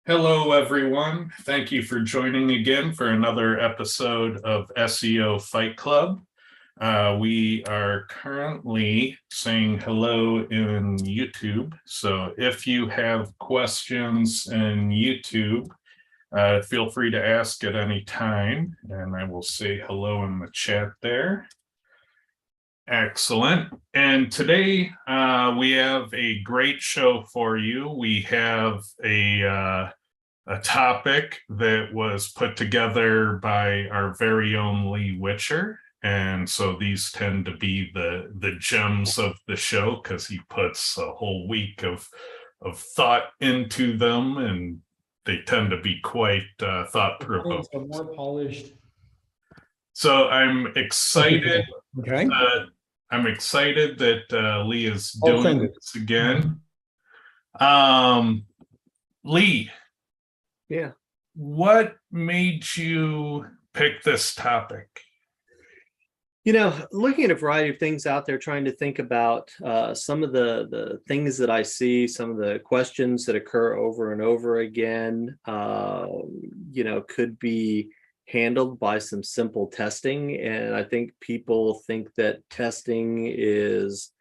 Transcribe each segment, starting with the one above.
Hello, everyone. Thank you for joining again for another episode of SEO Fight Club. We are currently saying hello in YouTube. So if you have questions in YouTube, feel free to ask at any time, and I will say hello in the chat there. Excellent. And today we have a great show for you. We have a topic that was put together by our very own Lee Witcher. And so these tend to be the gems of the show because he puts a whole week of thought into them, and they tend to be quite thought-provoking. More polished. So I'm excited. Okay. I'm excited that Lee is doing this again. Lee. Yeah. What made you pick this topic? Looking at a variety of things out there, trying to think about some of the things that I see, some of the questions that occur over and over again, could be handled by some simple testing. And I think people think that testing is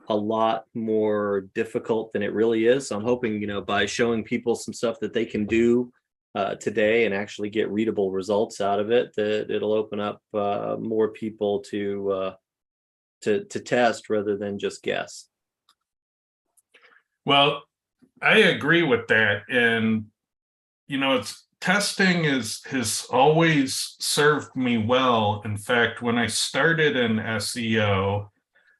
a lot more difficult than it really is. So I'm hoping, by showing people some stuff that they can do today and actually get readable results out of it, that it'll open up more people to test rather than just guess. Well, I agree with that. And, testing has always served me well. In fact, when I started in SEO,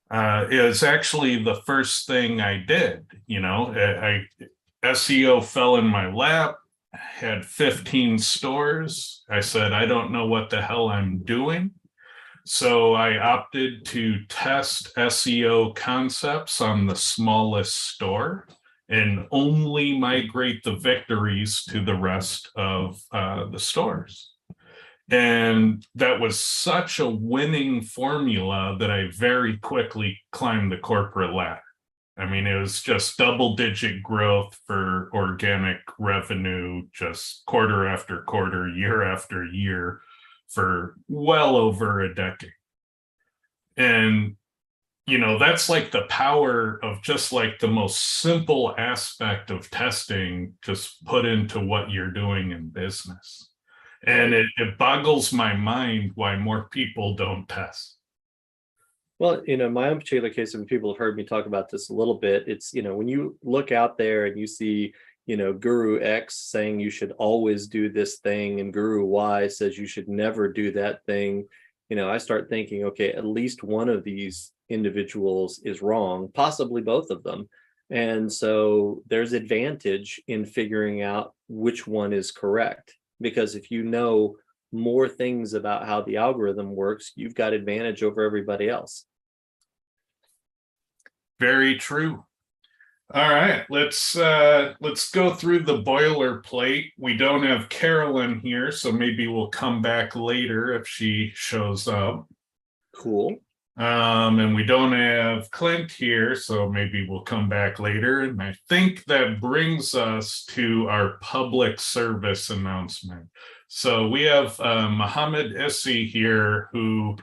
it was actually the first thing I did. SEO fell in my lap, had 15 stores. I said, I don't know what the hell I'm doing. So I opted to test SEO concepts on the smallest store and only migrate the victories to the rest of the stores. And that was such a winning formula that I very quickly climbed the corporate ladder. I mean, it was just double-digit growth for organic revenue, just quarter after quarter, year after year, for well over a decade. And, that's like the power of just like the most simple aspect of testing just put into what you're doing in business. And it boggles my mind why more people don't test. Well, my own particular case, and people have heard me talk about this a little bit, it's, when you look out there and you see, Guru X saying you should always do this thing, and Guru Y says you should never do that thing, I start thinking, okay, at least one of these individuals is wrong, possibly both of them. And so there's advantage in figuring out which one is correct, because if you know more things about how the algorithm works, you've got advantage over everybody else. Very true. All right, let's go through the boilerplate. We don't have Carolyn here, so maybe we'll come back later if she shows up. Cool. And we don't have Clint here, so maybe we'll come back later. And I think that brings us to our public service announcement. So we have Mohammed Issi here, who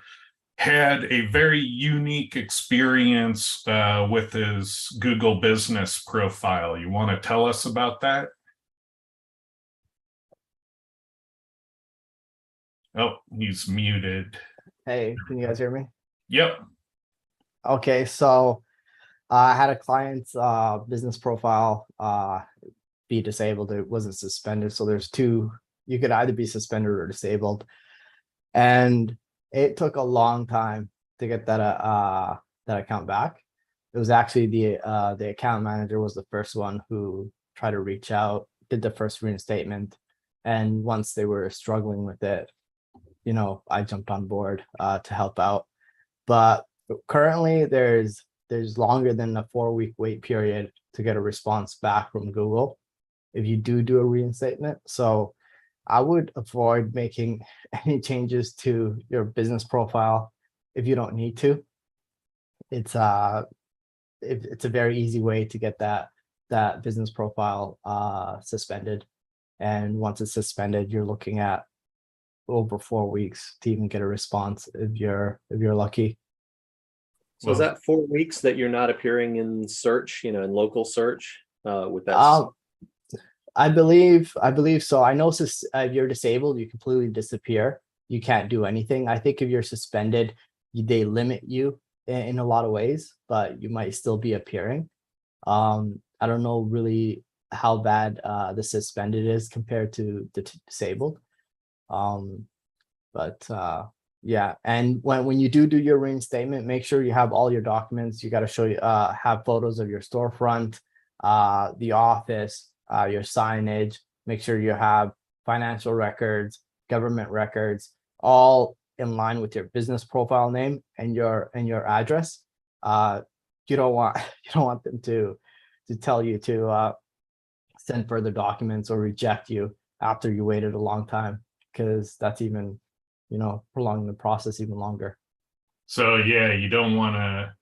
had a very unique experience with his Google business profile. You want to tell us about that? Oh, he's muted. Hey, can you guys hear me? Yep. Okay, so I had a client's business profile be disabled. It wasn't suspended. So there's two, you could either be suspended or disabled. And it took a long time to get that account back. It was actually the account manager was the first one who tried to reach out, did the first reinstatement. And once they were struggling with it, I jumped on board to help out. But currently there's longer than a 4-week wait period to get a response back from Google if you do a reinstatement. So I would avoid making any changes to your business profile if you don't need to. It's a very easy way to get that business profile suspended. And once it's suspended, you're looking at over 4 weeks to even get a response if you're lucky. So is that 4 weeks that you're not appearing in search, in local search with that? I believe so. I know if you're disabled, you completely disappear. You can't do anything. I think if you're suspended, they limit you in a lot of ways, but you might still be appearing. I don't know really how bad the suspended is compared to the disabled. Yeah, and when you do your reinstatement, make sure you have all your documents. You got to show you have photos of your storefront, the office, your signage. Make sure you have financial records, government records, all in line with your business profile name and your address. You don't want them to tell you to send further documents or reject you after you waited a long time, because that's even prolonging the process even longer. So yeah, you don't want to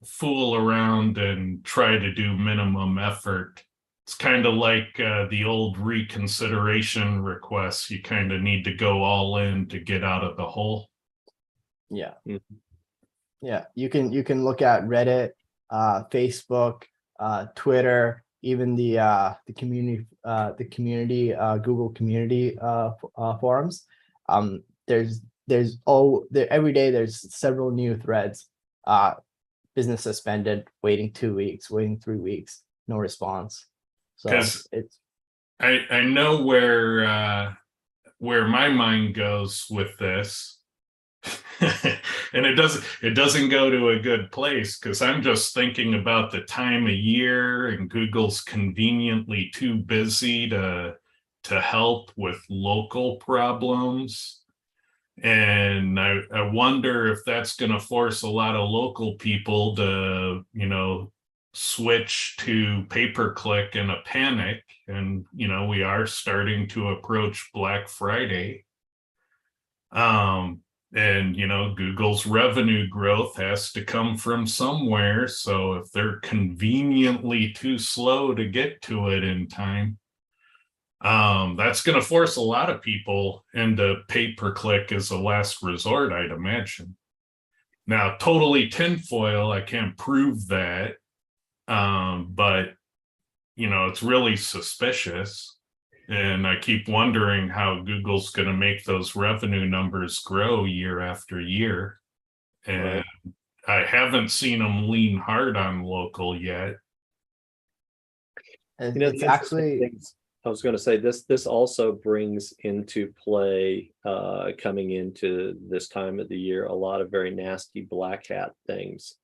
fool around and try to do minimum effort. It's kind of like the old reconsideration requests. You kind of need to go all in to get out of the hole. Yeah. Mm-hmm. Yeah, you can look at Reddit, Facebook, Twitter, even the community Google community forums. Every day there's several new threads. Business suspended, waiting 2 weeks, waiting 3 weeks, no response. So I know where my mind goes with this. And it doesn't go to a good place, because I'm just thinking about the time of year, and Google's conveniently too busy to help with local problems. And I wonder if that's going to force a lot of local people to switch to pay-per-click in a panic. And we are starting to approach Black Friday. And Google's revenue growth has to come from somewhere. So if they're conveniently too slow to get to it in time, that's going to force a lot of people into pay-per-click as a last resort, I'd imagine. Now, totally tinfoil, I can't prove that, but it's really suspicious. And I keep wondering how Google's going to make those revenue numbers grow year after year. And right. I haven't seen them lean hard on local yet. It's actually, I was going to say this also brings into play coming into this time of the year, a lot of very nasty black hat things.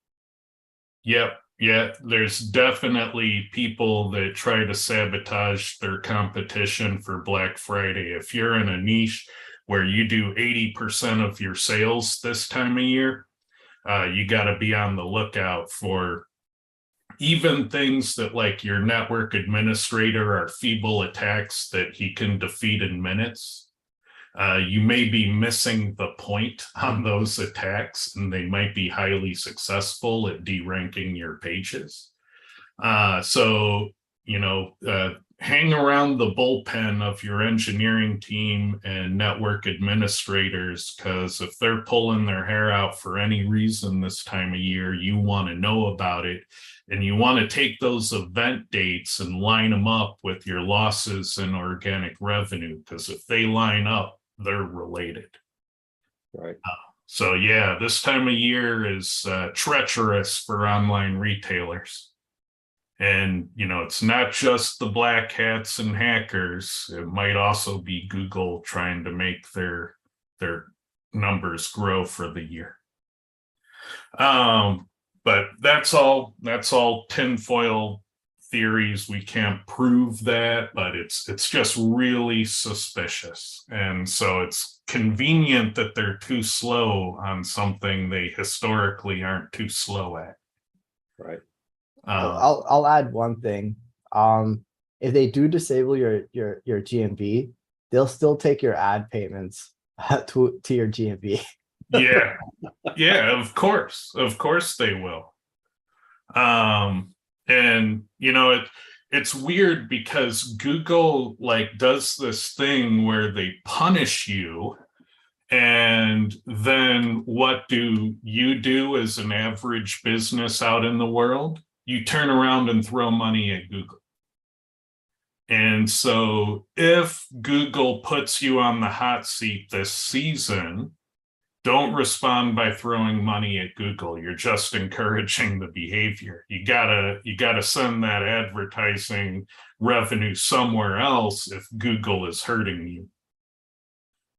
Yep. Yeah, there's definitely people that try to sabotage their competition for Black Friday. If you're in a niche where you do 80% of your sales this time of year, you got to be on the lookout for even things that, like, your network administrator are feeble attacks that he can defeat in minutes. You may be missing the point on those attacks, and they might be highly successful at deranking your pages. So hang around the bullpen of your engineering team and network administrators, because if they're pulling their hair out for any reason this time of year, you want to know about it. And you want to take those event dates and line them up with your losses and organic revenue, because if they line up, they're related. Right. So yeah, this time of year is treacherous for online retailers. And it's not just the black hats and hackers. It might also be Google trying to make their numbers grow for the year. But that's all tinfoil theories. We can't prove that, but it's just really suspicious. And so it's convenient that they're too slow on something they historically aren't too slow at. Right. I'll add one thing. If they do disable your GMV, they'll still take your ad payments to your GMV. Yeah, of course they will. And it's weird because Google like does this thing where they punish you, and then what do you do as an average business out in the world? You turn around and throw money at Google. And so if Google puts you on the hot seat this season, don't respond by throwing money at Google. You're just encouraging the behavior. You gotta send that advertising revenue somewhere else if Google is hurting you.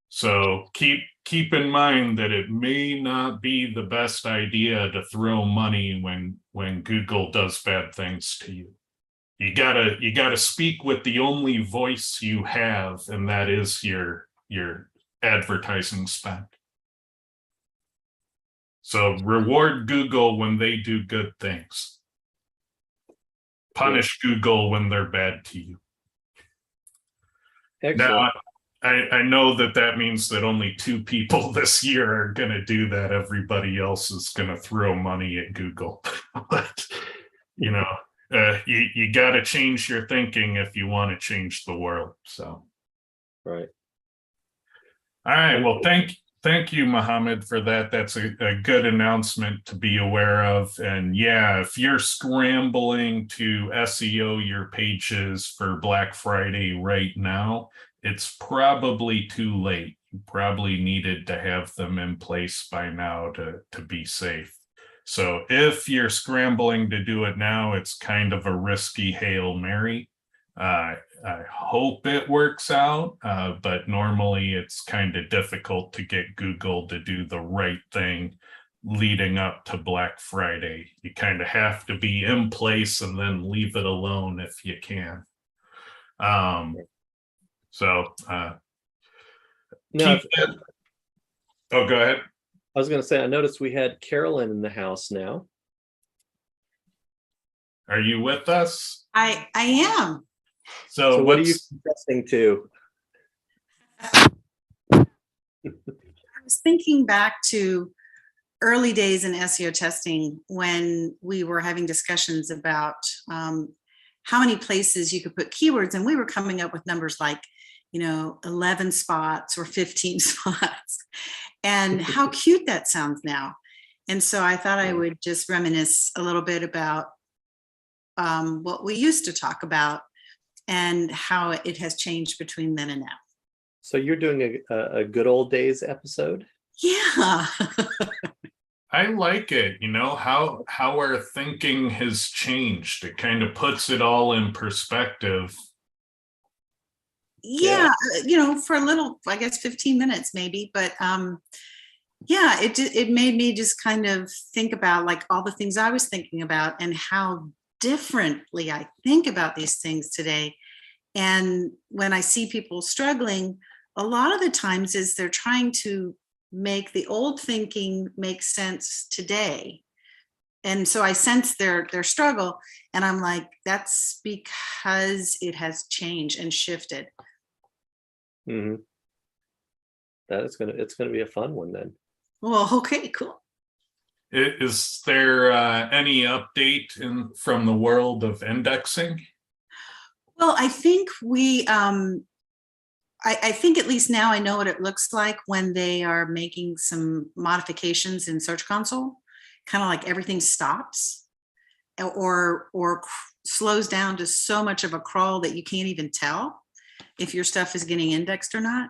So keep in mind that it may not be the best idea to throw money when Google does bad things to you. You gotta speak with the only voice you have, and that is your advertising spend. So reward Google when they do good things. Punish Google when they're bad to you. Excellent. Now, I know that means that only 2 people this year are going to do that. Everybody else is going to throw money at Google. But, you got to change your thinking if you want to change the world. So, right. All right. Well, thank you, Mohammed, for that. That's a good announcement to be aware of. And yeah, if you're scrambling to SEO your pages for Black Friday right now, it's probably too late. You probably needed to have them in place by now to be safe. So if you're scrambling to do it now, it's kind of a risky Hail Mary. I hope it works out, but normally it's kind of difficult to get Google to do the right thing leading up to Black Friday. You kind of have to be in place and then leave it alone if you can. No, Oh, go ahead. I was going to say, I noticed we had Carolyn in the house now. Are you with us? I am. So what are you confessing to? I was thinking back to early days in SEO testing when we were having discussions about how many places you could put keywords, and we were coming up with numbers like 11 spots or 15 spots, and how cute that sounds now. And so I thought I would just reminisce a little bit about what we used to talk about and how it has changed between then and now. So you're doing a good old days episode? Yeah. I like it, how our thinking has changed. It kind of puts it all in perspective. Yeah, for a little, I guess 15 minutes maybe, but yeah, it made me just kind of think about like all the things I was thinking about and how differently I think about these things today. And when I see people struggling, a lot of the times is they're trying to make the old thinking make sense today. And so I sense their struggle, and I'm like, that's because it has changed and shifted. Mm-hmm. It's gonna be a fun one then. Well, okay, cool. Is there any update from the world of indexing? Well, I think I think at least now I know what it looks like when they are making some modifications in Search Console, kind of like everything stops or slows down to so much of a crawl that you can't even tell if your stuff is getting indexed or not.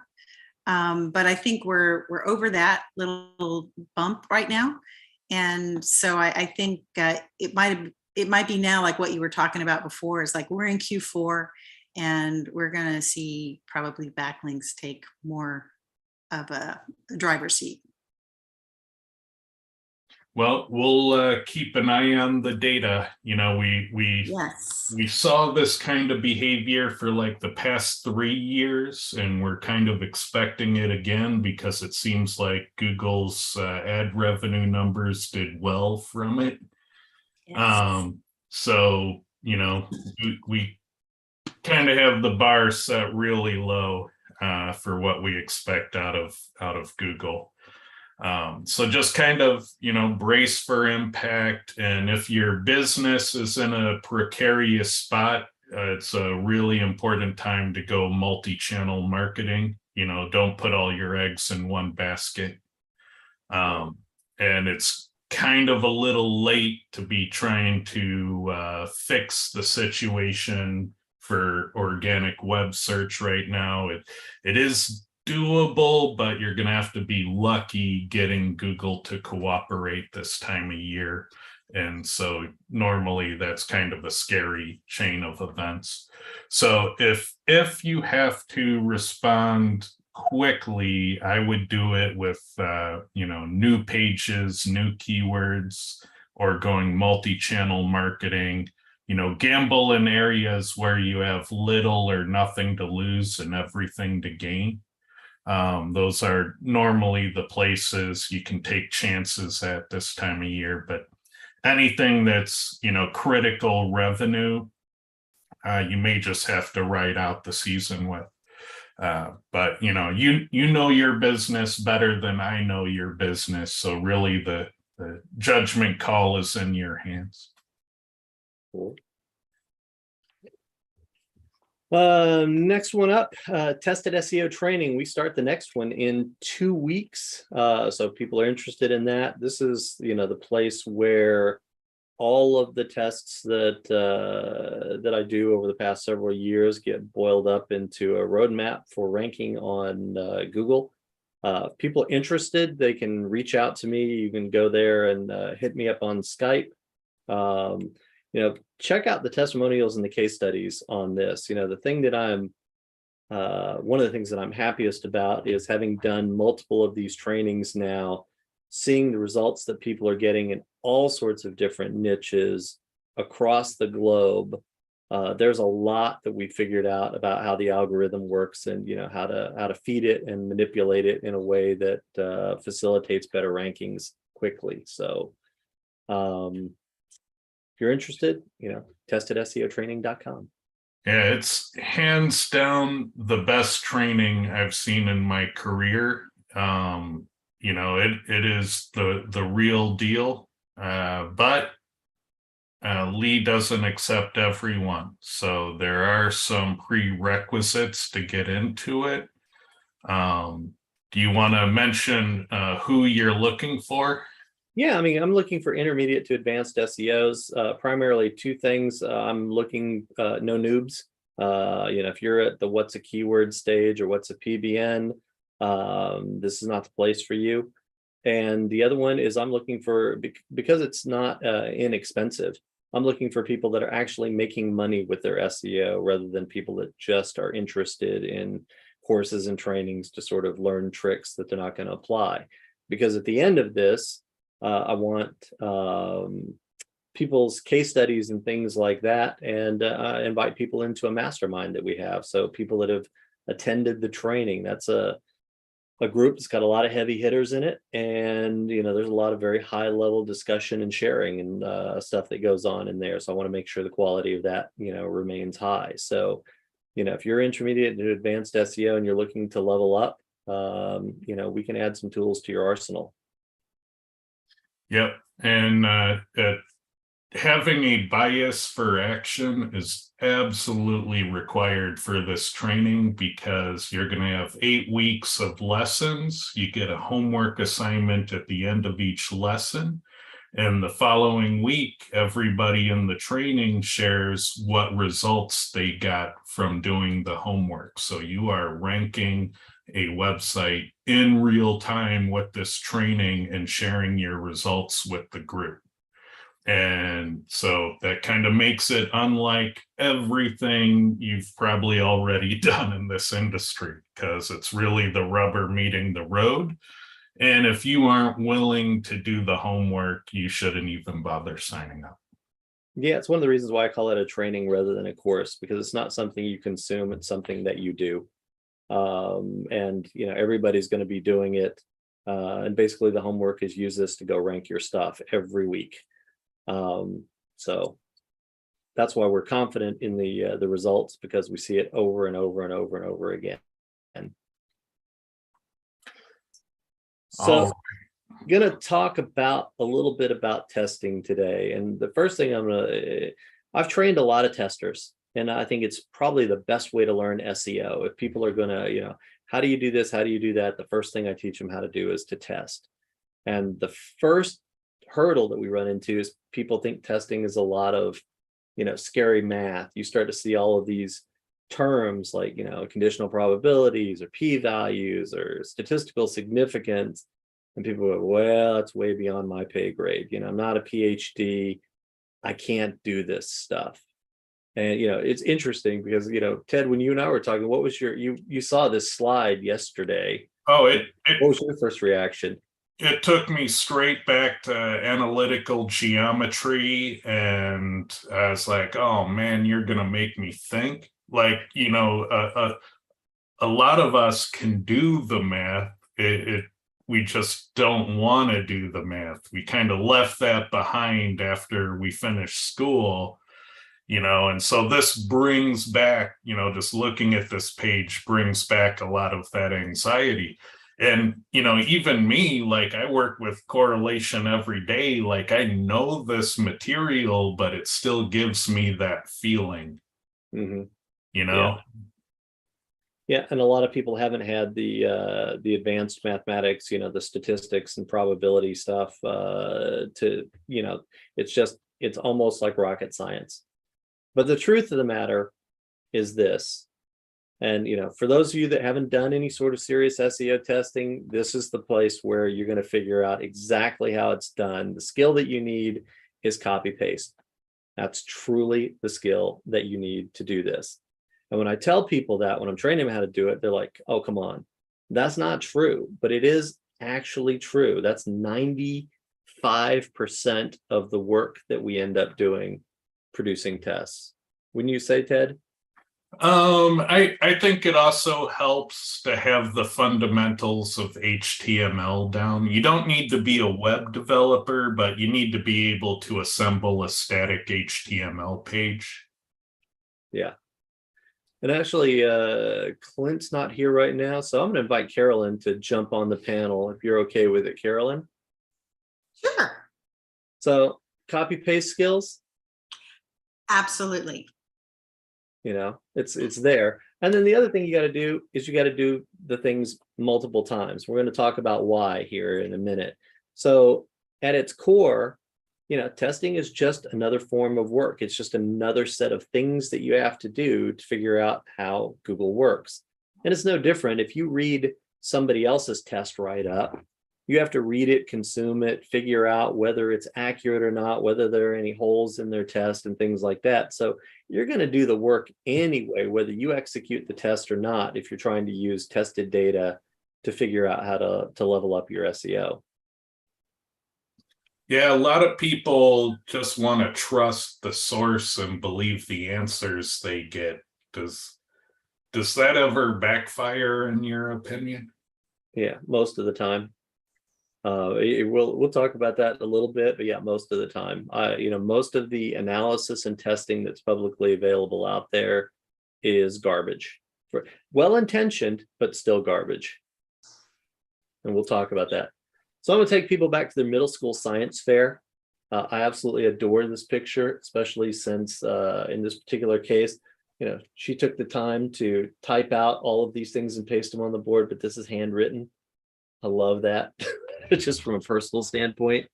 But I think we're over that little bump right now. And so I think it might be now like what you were talking about before, is like we're in Q4 and we're going to see probably backlinks take more of a driver's seat. Well, we'll keep an eye on the data. We saw this kind of behavior for like the past 3 years, and we're kind of expecting it again because it seems like Google's ad revenue numbers did well from it. Yes. So, we kind of have the bar set really low for what we expect out of Google. So just kind of, brace for impact. And if your business is in a precarious spot, it's a really important time to go multi-channel marketing. Don't put all your eggs in one basket. And it's kind of a little late to be trying to fix the situation for organic web search right now. It is doable, but you're going to have to be lucky getting Google to cooperate this time of year. And so normally that's kind of a scary chain of events. So if you have to respond quickly, I would do it with new pages, new keywords, or going multi-channel marketing. Gamble in areas where you have little or nothing to lose and everything to gain. Those are normally the places you can take chances at this time of year, but anything that's critical revenue, you may just have to ride out the season with. But you know your business better than I know your business, so really the judgment call is in your hands. Cool. Next one up, tested SEO training. We start the next one in 2 weeks. So if people are interested in that, this is the place where all of the tests that I do over the past several years get boiled up into a roadmap for ranking on Google. If people are interested, they can reach out to me. You can go there and hit me up on Skype. Check out the testimonials and the case studies on this. The thing that one of the things that I'm happiest about is having done multiple of these trainings now, seeing the results that people are getting in all sorts of different niches across the globe. There's a lot that we figured out about how the algorithm works and how to feed it and manipulate it in a way that facilitates better rankings quickly. So if you're interested, testedseotraining.com. Yeah, it's hands down the best training I've seen in my career. It is the real deal, but Lee doesn't accept everyone. So there are some prerequisites to get into it. Do you want to mention who you're looking for? Yeah, I'm looking for intermediate to advanced SEOs, primarily two things. I'm looking, no noobs. If you're at the what's a keyword stage or what's a PBN, this is not the place for you. And the other one is I'm looking for, because it's not inexpensive, I'm looking for people that are actually making money with their SEO rather than people that just are interested in courses and trainings to sort of learn tricks that they're not going to apply. Because at the end of this, I want people's case studies and things like that, and invite people into a mastermind that we have. So people that have attended the training, that's a group that's got a lot of heavy hitters in it, and there's a lot of very high level discussion and sharing and stuff that goes on in there. So I want to make sure the quality of that remains high. So if you're intermediate to advanced SEO and you're looking to level up, we can add some tools to your arsenal. Yep. And having a bias for action is absolutely required for this training, because you're going to have 8 weeks of lessons. You get a homework assignment at the end of each lesson. And the following week, everybody in the training shares what results they got from doing the homework. So you are ranking a website in real time with this training and sharing your results with the group. And so that kind of makes it unlike everything you've probably already done in this industry, because it's really the rubber meeting the road. And if you aren't willing to do the homework, you shouldn't even bother signing up. Yeah, it's one of the reasons why I call it a training rather than a course, because it's not something you consume, it's something that you do. And everybody's going to be doing it. And basically the homework is use this to go rank your stuff every week. So that's why we're confident in the results, because we see it over and over and over and over again. So I'm going to talk about a little bit about testing today. And the first thing I've trained a lot of testers. And I think it's probably the best way to learn SEO. If people are going to, how do you do this? How do you do that? The first thing I teach them how to do is to test. And the first hurdle that we run into is people think testing is a lot of, scary math. You start to see all of these terms like, conditional probabilities or p-values or statistical significance. And people go, well, that's way beyond my pay grade. I'm not a PhD. I can't do this stuff. And, it's interesting because, Ted, when you and I were talking, what was you saw this slide yesterday. Oh, what was your first reaction? It took me straight back to analytical geometry, and I was like, oh man, you're going to make me think. Like, a lot of us can do the math. We just don't want to do the math. We kind of left that behind after we finished school, and so this brings back, just looking at this page brings back a lot of that anxiety. And, even me, like I work with correlation every day, like I know this material, but it still gives me that feeling, Yeah. And a lot of people haven't had the advanced mathematics, the statistics and probability stuff it's almost like rocket science. But the truth of the matter is this. And, for those of you that haven't done any sort of serious SEO testing, this is the place where you're going to figure out exactly how it's done. The skill that you need is copy paste. That's truly the skill that you need to do this. And when I tell people that, when I'm training them how to do it, they're like, oh, come on, that's not true. But it is actually true. That's 95% of the work that we end up doing producing tests. Wouldn't you say, Ted? I think it also helps to have the fundamentals of HTML down. You don't need to be a web developer, but you need to be able to assemble a static HTML page. Yeah. And actually, Clint's not here right now, so I'm going to invite Carolyn to jump on the panel if you're okay with it, Carolyn. Sure. So copy paste skills. Absolutely. It's there. And then the other thing you got to do is you got to do the things multiple times. We're going to talk about why here in a minute. So at its core, testing is just another form of work. It's just another set of things that you have to do to figure out how Google works. And it's no different if you read somebody else's test write-up. You have to read it, consume it, figure out whether it's accurate or not, whether there are any holes in their test and things like that. So you're going to do the work anyway, whether you execute the test or not, if you're trying to use tested data to figure out how to level up your SEO. Yeah, a lot of people just want to trust the source and believe the answers they get. Does that ever backfire in your opinion? Yeah, most of the time. We'll talk about that a little bit, but yeah, most of the time, most of the analysis and testing that's publicly available out there is garbage. Well-intentioned, but still garbage. And we'll talk about that. So I'm going to take people back to their middle school science fair. I absolutely adore this picture, especially since in this particular case, she took the time to type out all of these things and paste them on the board, but this is handwritten. I love that. Just from a personal standpoint.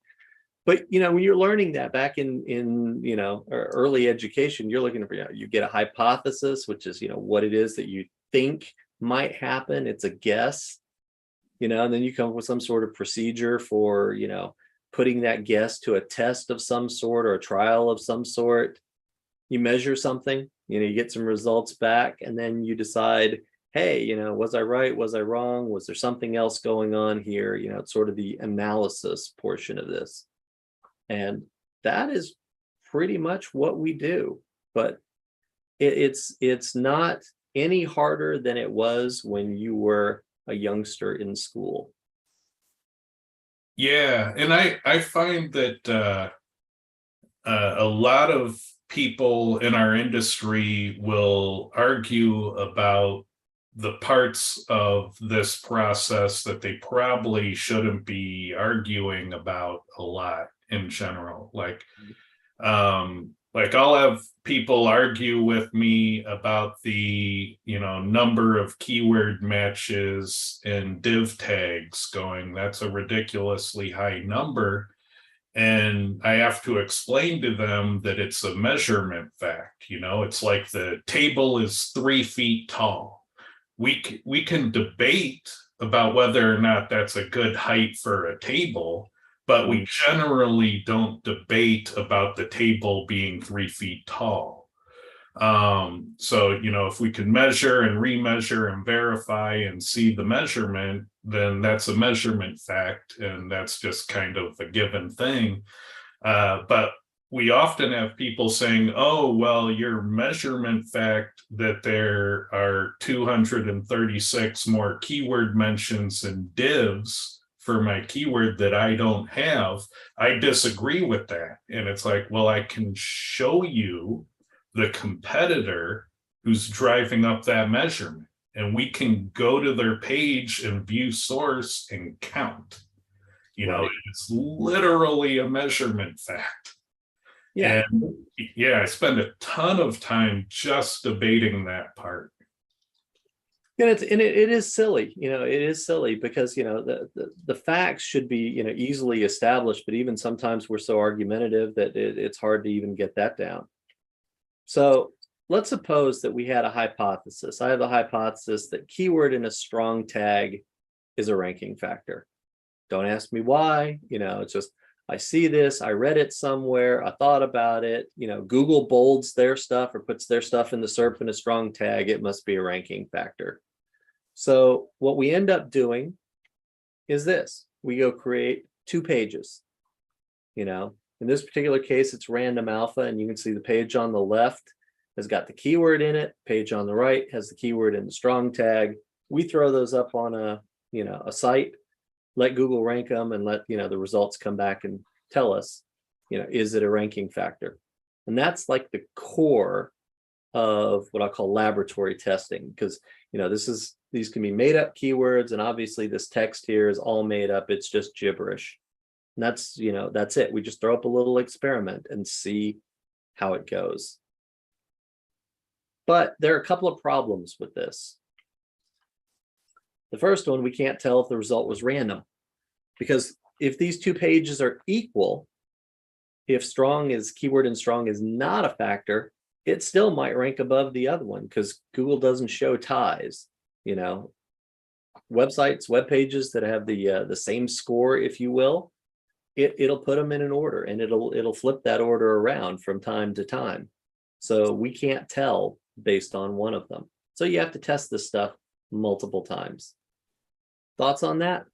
But when you're learning that back in early education, you're looking for, you get a hypothesis, which is what it is that you think might happen. It's a guess, and then you come up with some sort of procedure for putting that guess to a test of some sort or a trial of some sort. You measure something, you get some results back, and then you decide, hey, was I right? Was I wrong? Was there something else going on here? It's sort of the analysis portion of this. And that is pretty much what we do. But it's not any harder than it was when you were a youngster in school. Yeah, and I find that a lot of people in our industry will argue about the parts of this process that they probably shouldn't be arguing about a lot in general. Like Like I'll have people argue with me about the, number of keyword matches and div tags, going, that's a ridiculously high number. And I have to explain to them that it's a measurement fact. It's like the table is 3 feet tall. We can debate about whether or not that's a good height for a table, but we generally don't debate about the table being 3 feet tall. So, if we can measure and remeasure and verify and see the measurement, then that's a measurement fact, and that's just kind of a given thing. But we often have people saying, oh, well, your measurement fact that there are 236 more keyword mentions and divs for my keyword that I don't have, I disagree with that. And it's like, well, I can show you the competitor who's driving up that measurement, and we can go to their page and view source and count. Right. It's literally a measurement fact. Yeah. And yeah, I spend a ton of time just debating that part. And it is silly, it is silly because, the facts should be, easily established, but even sometimes we're so argumentative that it's hard to even get that down. So let's suppose that we had a hypothesis. I have a hypothesis that keyword in a strong tag is a ranking factor. Don't ask me why, it's just, I see this, I read it somewhere, I thought about it, Google bolds their stuff or puts their stuff in the SERP in a strong tag, it must be a ranking factor. So what we end up doing is this, we go create 2 pages, in this particular case, it's random alpha, and you can see the page on the left has got the keyword in it, page on the right has the keyword in the strong tag. We throw those up on a site, let Google rank them, and let the results come back and tell us, is it a ranking factor? And that's like the core of what I call laboratory testing, because these can be made up keywords, and obviously this text here is all made up, it's just gibberish. And that's it. We just throw up a little experiment and see how it goes. But there are a couple of problems with this. The first one, we can't tell if the result was random, because if these 2 pages are equal, if keyword in strong is not a factor, it still might rank above the other one because Google doesn't show ties. Websites, web pages that have the same score, if you will, it'll put them in an order, and it'll flip that order around from time to time. So we can't tell based on one of them. So you have to test this stuff multiple times. Thoughts on that?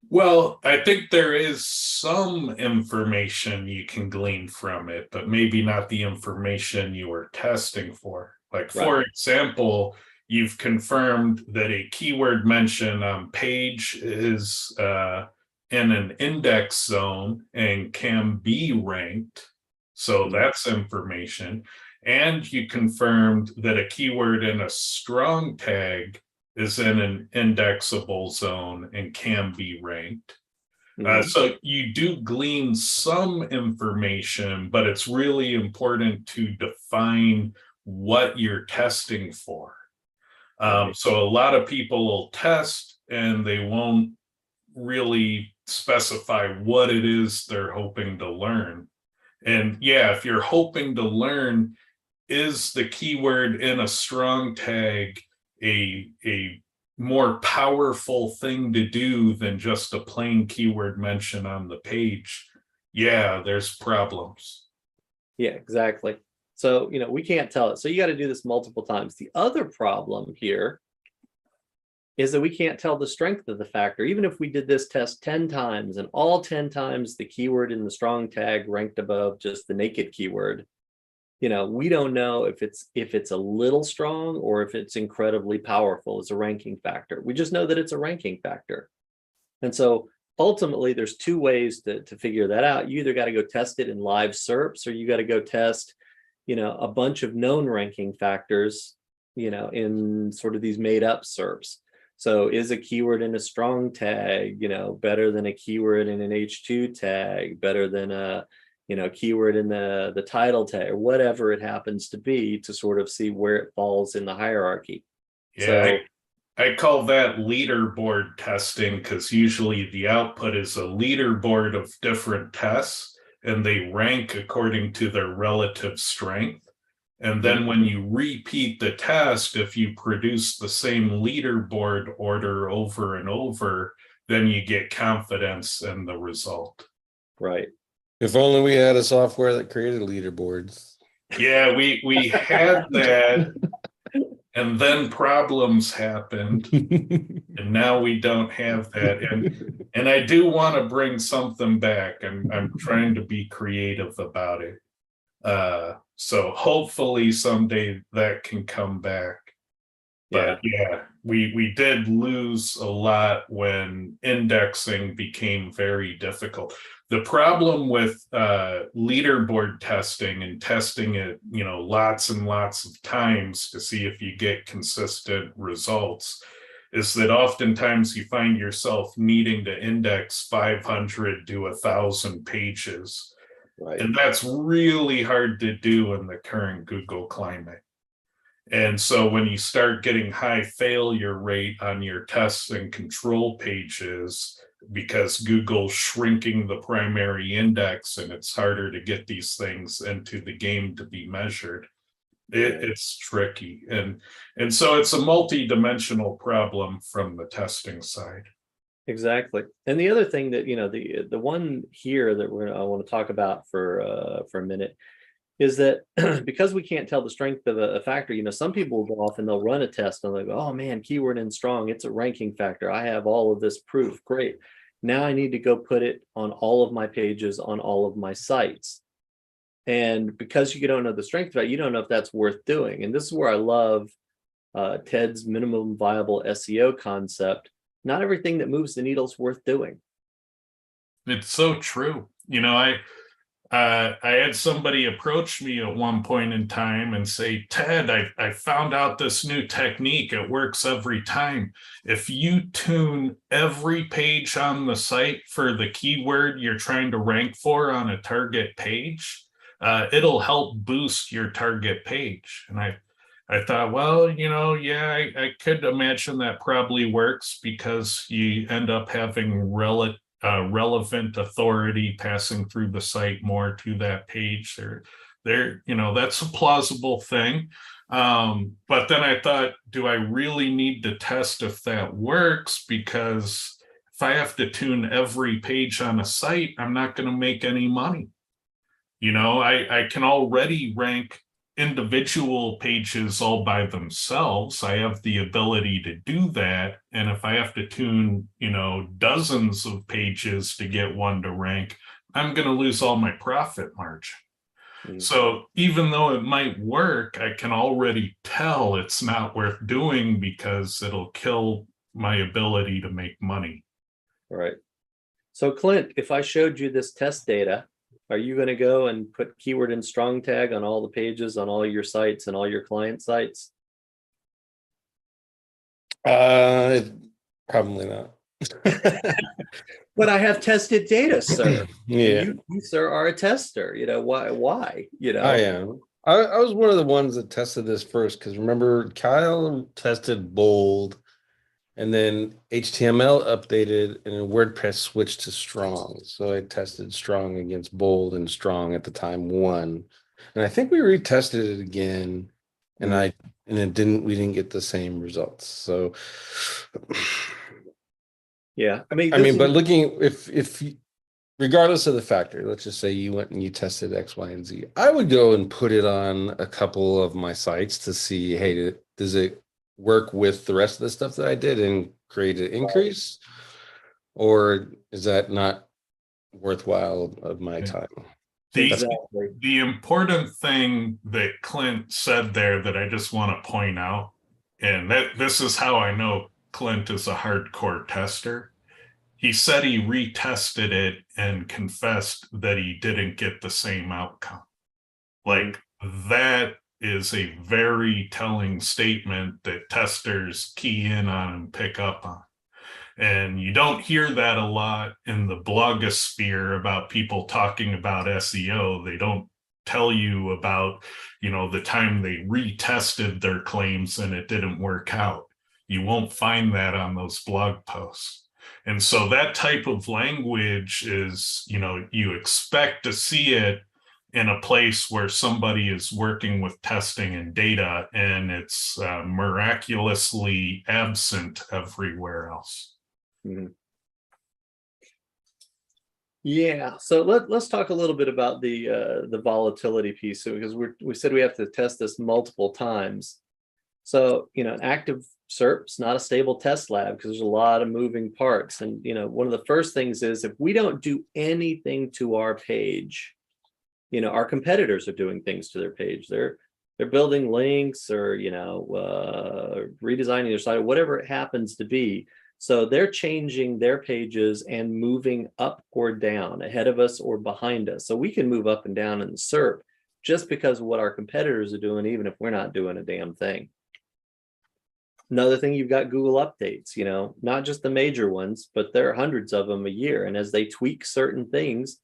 Well, I think there is some information you can glean from it, but maybe not the information you were testing for. Like, for example, you've confirmed that a keyword mention on page is in an index zone and can be ranked. So that's information. And you confirmed that a keyword in a strong tag is in an indexable zone and can be ranked. So you do glean some information, but it's really important to define what you're testing for. So a lot of people will test and they won't really specify what it is they're hoping to learn. And yeah, if you're hoping to learn, is the keyword in a strong tag a more powerful thing to do than just a plain keyword mention on the page? Yeah, there's problems. Yeah, exactly. So, we can't tell it. So you got to do this multiple times. The other problem here is that we can't tell the strength of the factor. Even if we did this test 10 times and all 10 times the keyword in the strong tag ranked above just the naked keyword, we don't know if it's a little strong or if it's incredibly powerful as a ranking factor. We just know that it's a ranking factor. And so ultimately there's 2 ways to figure that out. You either got to go test it in live SERPs, or you got to go test, a bunch of known ranking factors, in sort of these made up SERPs. So is a keyword in a strong tag, better than a keyword in an H2 tag, better than a, keyword in the title tag or whatever it happens to be, to sort of see where it falls in the hierarchy. Yeah, So I call that leaderboard testing, because usually the output is a leaderboard of different tests and they rank according to their relative strength. And then when you repeat the test, if you produce the same leaderboard order over and over, then you get confidence in the result. right. If only we had a software that created leaderboards. Yeah, we had that, and then problems happened, and now we don't have that. And I do want to bring something back. I'm trying to be creative about it. So hopefully someday that can come back. But yeah, we did lose a lot when indexing became very difficult. The problem with leaderboard testing and testing it, lots and lots of times to see if you get consistent results, is that oftentimes you find yourself needing to index 500 to 1,000 pages. Right. And that's really hard to do in the current Google climate. And so when you start getting high failure rate on your tests and control pages, because Google's shrinking the primary index and it's harder to get these things into the game to be measured, it's tricky. And so it's a multi-dimensional problem from the testing side. Exactly. And the other thing that, the one here that I want to talk about for a minute is that because we can't tell the strength of a factor, some people will go off and they'll run a test and they'll go, oh man, keyword in strong, it's a ranking factor. I have all of this proof. Great. Now I need to go put it on all of my pages on all of my sites. And because you don't know the strength of it, you don't know if that's worth doing. And this is where I love Ted's minimum viable SEO concept. Not everything that moves the needle is worth doing. It's so true. I had somebody approach me at one point in time and say, Ted, I found out this new technique. It works every time. If you tune every page on the site for the keyword you're trying to rank for on a target page, it'll help boost your target page. And I thought, well, I could imagine that probably works, because you end up having relevant authority passing through the site more to that page. That's a plausible thing. But then I thought, do I really need to test if that works? Because if I have to tune every page on a site, I'm not going to make any money. I can already rank individual pages all by themselves. I have the ability to do that. And if I have to tune, dozens of pages to get one to rank, I'm going to lose all my profit margin. Mm-hmm. So even though it might work, I can already tell it's not worth doing, because it'll kill my ability to make money. Right. So Clint, if I showed you this test data, are you going to go and put keyword in strong tag on all the pages on all your sites and all your client sites? Probably not. But I have tested data, sir. Yeah. You, sir, are a tester. Why? I am. I was one of the ones that tested this first, because remember, Kyle tested bold, and then HTML updated and WordPress switched to strong. So I tested strong against bold, and strong at the time won. And I think we retested it again, and we didn't get the same results. So yeah, but looking, if regardless of the factor, let's just say you went and you tested X, Y, and Z, I would go and put it on a couple of my sites to see, hey, does it work with the rest of the stuff that I did and create an increase, or is that not worthwhile of my time? The important thing that Clint said there that I just want to point out, and this is how I know Clint is a hardcore tester. He said he retested it and confessed that he didn't get the same outcome. Like, that is a very telling statement that testers key in on and pick up on. And you don't hear that a lot in the blogosphere about people talking about SEO. They don't tell you about, the time they retested their claims and it didn't work out. You won't find that on those blog posts. And so that type of language is, you expect to see it in a place where somebody is working with testing and data, and it's miraculously absent everywhere else. Mhm. Yeah, so let's talk a little bit about the volatility piece, because we said we have to test this multiple times. So, active SERP's not a stable test lab because there's a lot of moving parts. And, one of the first things is if we don't do anything to our page, our competitors are doing things to their page. They're building links or, redesigning their site, or whatever it happens to be. So they're changing their pages and moving up or down, ahead of us or behind us. So we can move up and down in the SERP just because of what our competitors are doing, even if we're not doing a damn thing. Another thing, you've got Google updates, not just the major ones, but there are hundreds of them a year. And as they tweak certain things,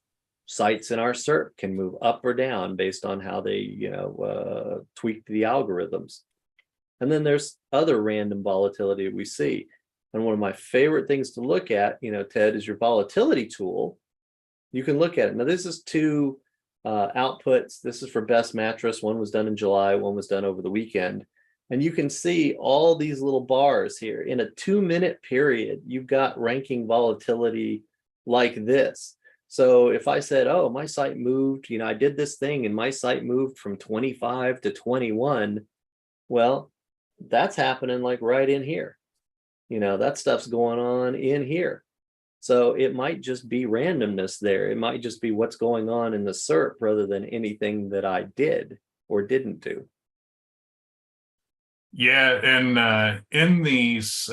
sites in our SERP can move up or down based on how they, tweak the algorithms. And then there's other random volatility we see. And one of my favorite things to look at, Ted, is your volatility tool. You can look at it. Now, this is two outputs. This is for Best Mattress. One was done in July, one was done over the weekend. And you can see all these little bars here. In a 2-minute period, you've got ranking volatility like this. So if I said, oh, my site moved, I did this thing and my site moved from 25 to 21, well, that's happening like right in here. That stuff's going on in here. So it might just be randomness there. It might just be what's going on in the SERP rather than anything that I did or didn't do. Yeah, and in these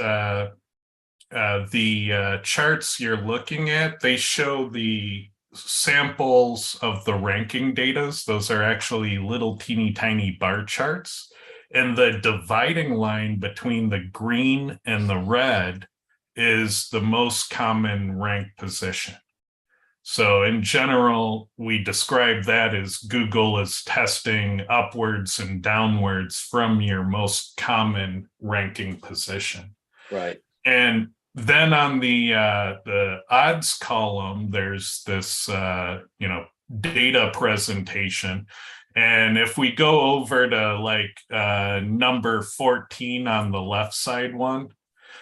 charts you're looking at, they show the samples of the ranking data. Those are actually little teeny tiny bar charts. And the dividing line between the green and the red is the most common rank position. So in general, we describe that as Google is testing upwards and downwards from your most common ranking position. Right. And then on the odds column, there's this data presentation. And if we go over to number 14 on the left side one,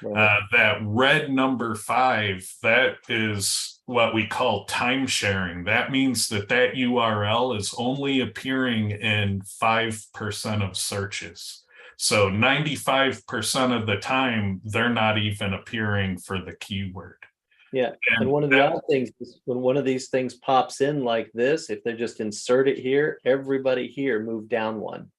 Right. that red number 5, that is what we call time sharing. That means that URL is only appearing in 5% of searches. So 95% of the time, they're not even appearing for the keyword. Yeah. And one of the other things is when one of these things pops in like this, if they just insert it here, everybody here move down one.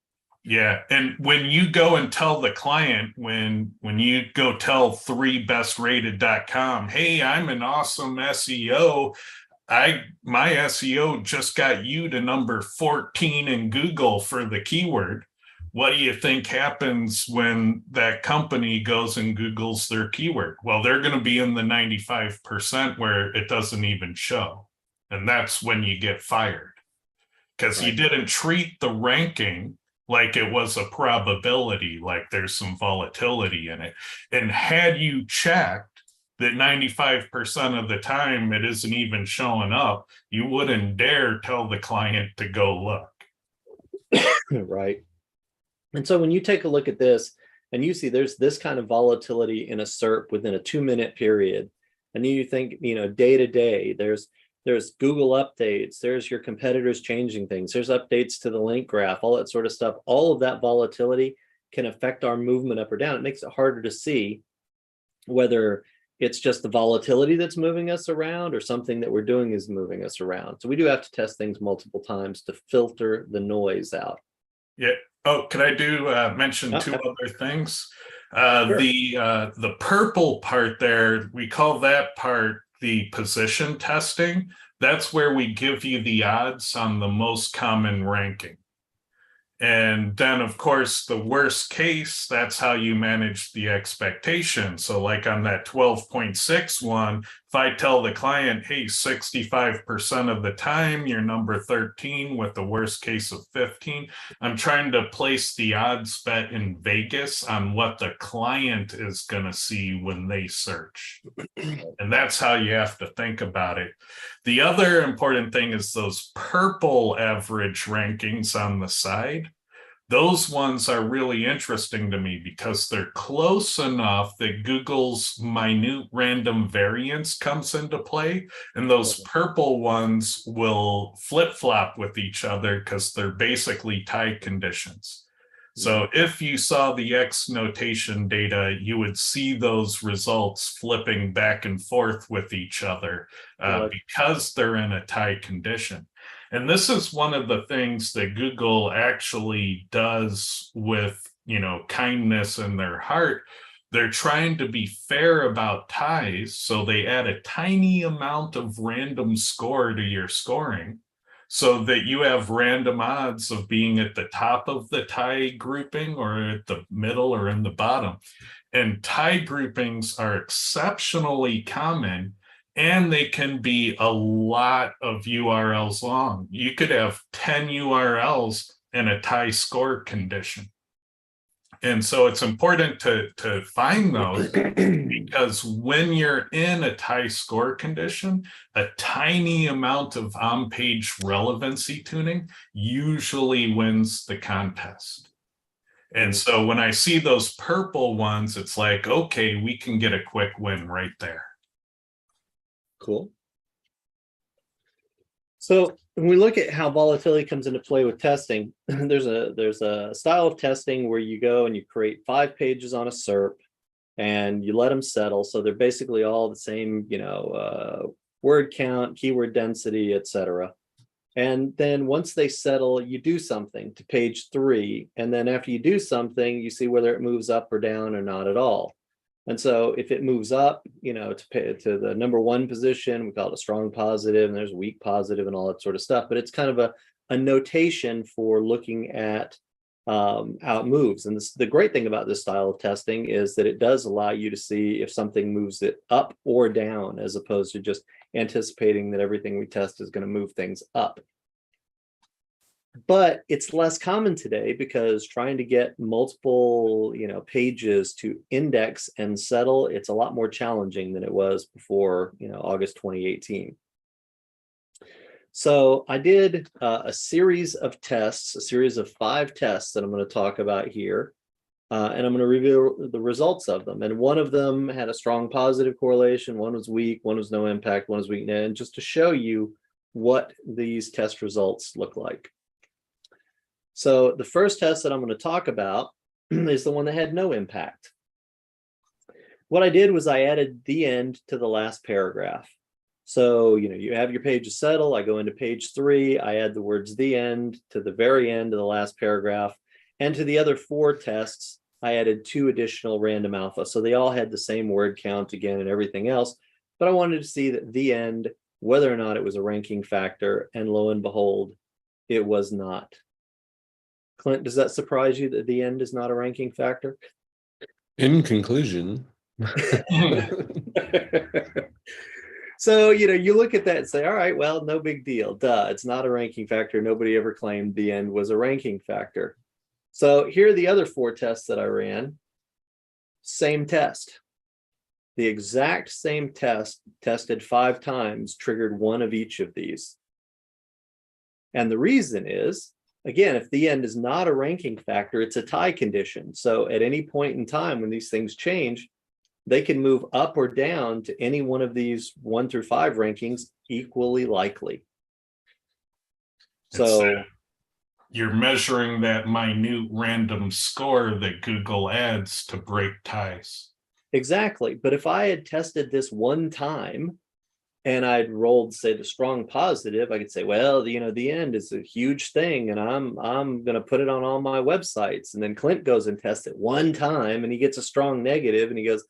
Yeah. And when you go and tell the client, when you go tell 3bestrated.com, hey, I'm an awesome SEO. My SEO just got you to number 14 in Google for the keyword. What do you think happens when that company goes and Googles their keyword? Well, they're going to be in the 95% where it doesn't even show. And that's when you get fired, because you didn't treat the ranking like it was a probability, like there's some volatility in it. And had you checked that 95% of the time it isn't even showing up, you wouldn't dare tell the client to go look. Right. And so when you take a look at this and you see there's this kind of volatility in a SERP within a 2-minute period, and then you think, day to day, there's Google updates, there's your competitors changing things, there's updates to the link graph, all that sort of stuff. All of that volatility can affect our movement up or down. It makes it harder to see whether it's just the volatility that's moving us around or something that we're doing is moving us around. So we do have to test things multiple times to filter the noise out. Yeah. Oh, could I mention two other things? Sure. The purple part there, we call that part the position testing. That's where we give you the odds on the most common ranking. And then, of course, the worst case, that's how you manage the expectation. So like on that 12.6 one, if I tell the client, hey, 65% of the time, you're number 13 with the worst case of 15, I'm trying to place the odds bet in Vegas on what the client is going to see when they search. And that's how you have to think about it. The other important thing is those purple average rankings on the side. Those ones are really interesting to me because they're close enough that Google's minute random variance comes into play. And those purple ones will flip-flop with each other because they're basically tie conditions. So if you saw the X notation data, you would see those results flipping back and forth with each other because they're in a tie condition. And this is one of the things that Google actually does with, kindness in their heart. They're trying to be fair about ties. So they add a tiny amount of random score to your scoring so that you have random odds of being at the top of the tie grouping or at the middle or in the bottom. And tie groupings are exceptionally common, and they can be a lot of URLs long. You could have 10 URLs in a tie score condition. And so it's important to find those because when you're in a tie score condition, a tiny amount of on-page relevancy tuning usually wins the contest. And so when I see those purple ones, it's like, okay, we can get a quick win right there. Cool. So when we look at how volatility comes into play with testing, there's a style of testing where you go and you create 5 pages on a SERP and you let them settle. So they're basically all the same, word count, keyword density, etc. And then once they settle, you do something to page 3. And then after you do something, you see whether it moves up or down or not at all. And so if it moves up, to the number 1 position, we call it a strong positive, and there's a weak positive and all that sort of stuff. But it's kind of a notation for looking at how it moves. And the great thing about this style of testing is that it does allow you to see if something moves it up or down, as opposed to just anticipating that everything we test is going to move things up. But it's less common today because trying to get multiple, pages to index and settle, it's a lot more challenging than it was before, August 2018. So I did a series of tests, a series of 5 tests that I'm going to talk about here. And I'm going to review the results of them. And one of them had a strong positive correlation, one was weak, one was no impact, one was weak. And just to show you what these test results look like. So the first test that I'm going to talk about is the one that had no impact. What I did was I added the end to the last paragraph. So, you have your page to settle. I go into page 3. I add the words the end to the very end of the last paragraph. And to the other 4 tests, I added 2 additional random alpha. So they all had the same word count again and everything else. But I wanted to see that the end, whether or not it was a ranking factor. And lo and behold, it was not. Clint, does that surprise you that the end is not a ranking factor? In conclusion. So, you look at that and say, all right, well, no big deal. Duh, it's not a ranking factor. Nobody ever claimed the end was a ranking factor. So here are the other 4 tests that I ran. Same test. The exact same test, tested 5 times, triggered one of each of these. And the reason is, again, if the end is not a ranking factor, it's a tie condition. So at any point in time when these things change, they can move up or down to any one of these 1 through 5 rankings equally likely. So you're measuring that minute random score that Google adds to break ties. Exactly. But if I had tested this one time and I'd rolled, say, the strong positive, I could say, well, the end is a huge thing, and I'm going to put it on all my websites. And then Clint goes and tests it one time and he gets a strong negative and he goes,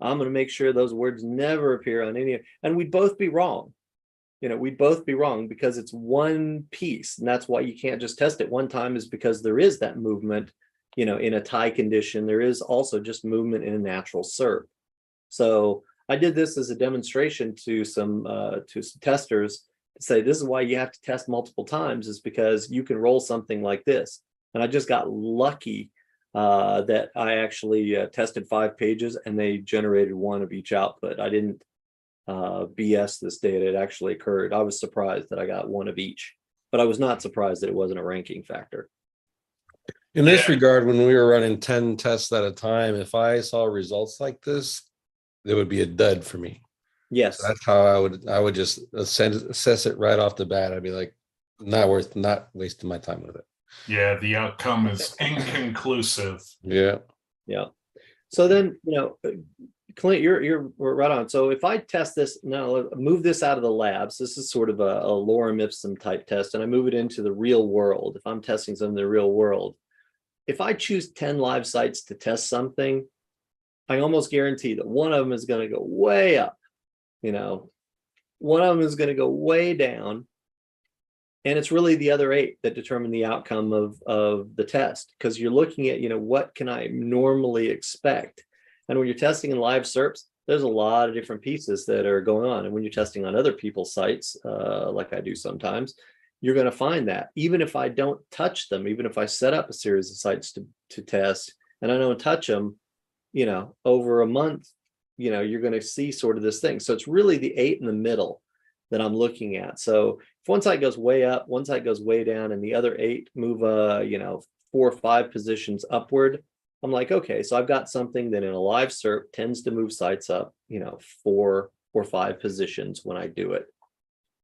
I'm going to make sure those words never appear on any, and we'd both be wrong. we'd both be wrong because it's one piece. And that's why you can't just test it one time, is because there is that movement, in a tie condition. There is also just movement in a natural SERP. So I did this as a demonstration to some testers to say, this is why you have to test multiple times, is because you can roll something like this. And I just got lucky that I actually tested 5 pages and they generated 1 of each output. I didn't BS this data. It actually occurred. I was surprised that I got 1 of each, but I was not surprised that it wasn't a ranking factor. In this regard, when we were running 10 tests at a time, if I saw results like this, it would be a dud for me. Yes. So that's how I would just assess it right off the bat. I'd be like, not wasting my time with it. Yeah, the outcome is inconclusive. Yeah. So then, Clint, you're right on. So if I test this now, move this out of the labs. This is sort of a lorem ipsum type test, and I move it into the real world. If I'm testing something in the real world, if I choose 10 live sites to test something, I almost guarantee that one of them is going to go way up. One of them is going to go way down. And it's really the other 8 that determine the outcome of the test, because you're looking at, what can I normally expect? And when you're testing in live SERPs, there's a lot of different pieces that are going on. And when you're testing on other people's sites, like I do sometimes, you're going to find that even if I don't touch them, even if I set up a series of sites to test and I don't touch them, over a month, you're going to see sort of this thing. So it's really the 8 in the middle that I'm looking at. So if one site goes way up, one site goes way down, and the other 8 move 4 or 5 positions upward, I'm like, okay, so I've got something that in a live SERP tends to move sites up 4 or 5 positions when I do it.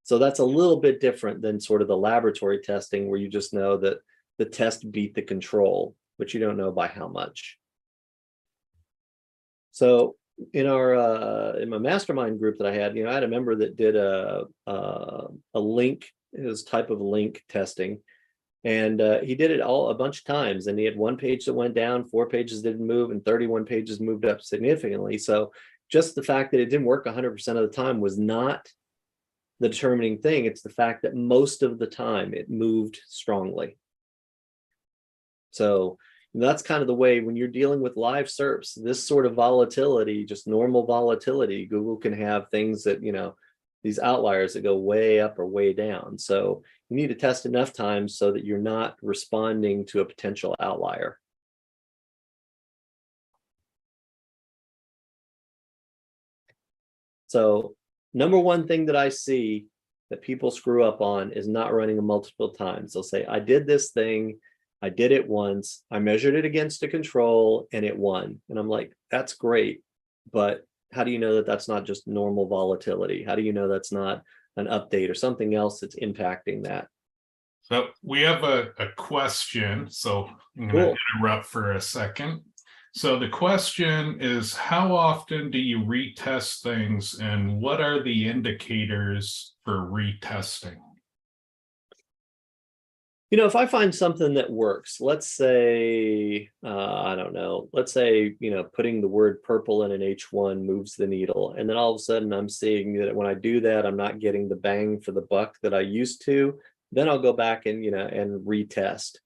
So that's a little bit different than sort of the laboratory testing, where you just know that the test beat the control, but you don't know by how much. So in my mastermind group that I had, I had a member that did a link, his type of link testing, and he did it a bunch of times, and he had 1 page that went down, 4 pages didn't move, and 31 pages moved up significantly. So just the fact that it didn't work 100% of the time was not the determining thing. It's the fact that most of the time it moved strongly. So that's kind of the way when you're dealing with live SERPs, this sort of volatility, just normal volatility, Google can have things that, these outliers that go way up or way down. So you need to test enough times so that you're not responding to a potential outlier. So number one thing that I see that people screw up on is not running them multiple times. They'll say, I did this thing, I did it once, I measured it against a control and it won. And I'm like, that's great. But how do you know that that's not just normal volatility? How do you know that's not an update or something else that's impacting that? So we have a question. So I'm going to interrupt for a second. So the question is, how often do you retest things, and what are the indicators for retesting? If I find something that works, let's say, I don't know, let's say, putting the word purple in an H1 moves the needle. And then all of a sudden I'm seeing that when I do that, I'm not getting the bang for the buck that I used to. Then I'll go back and, and retest.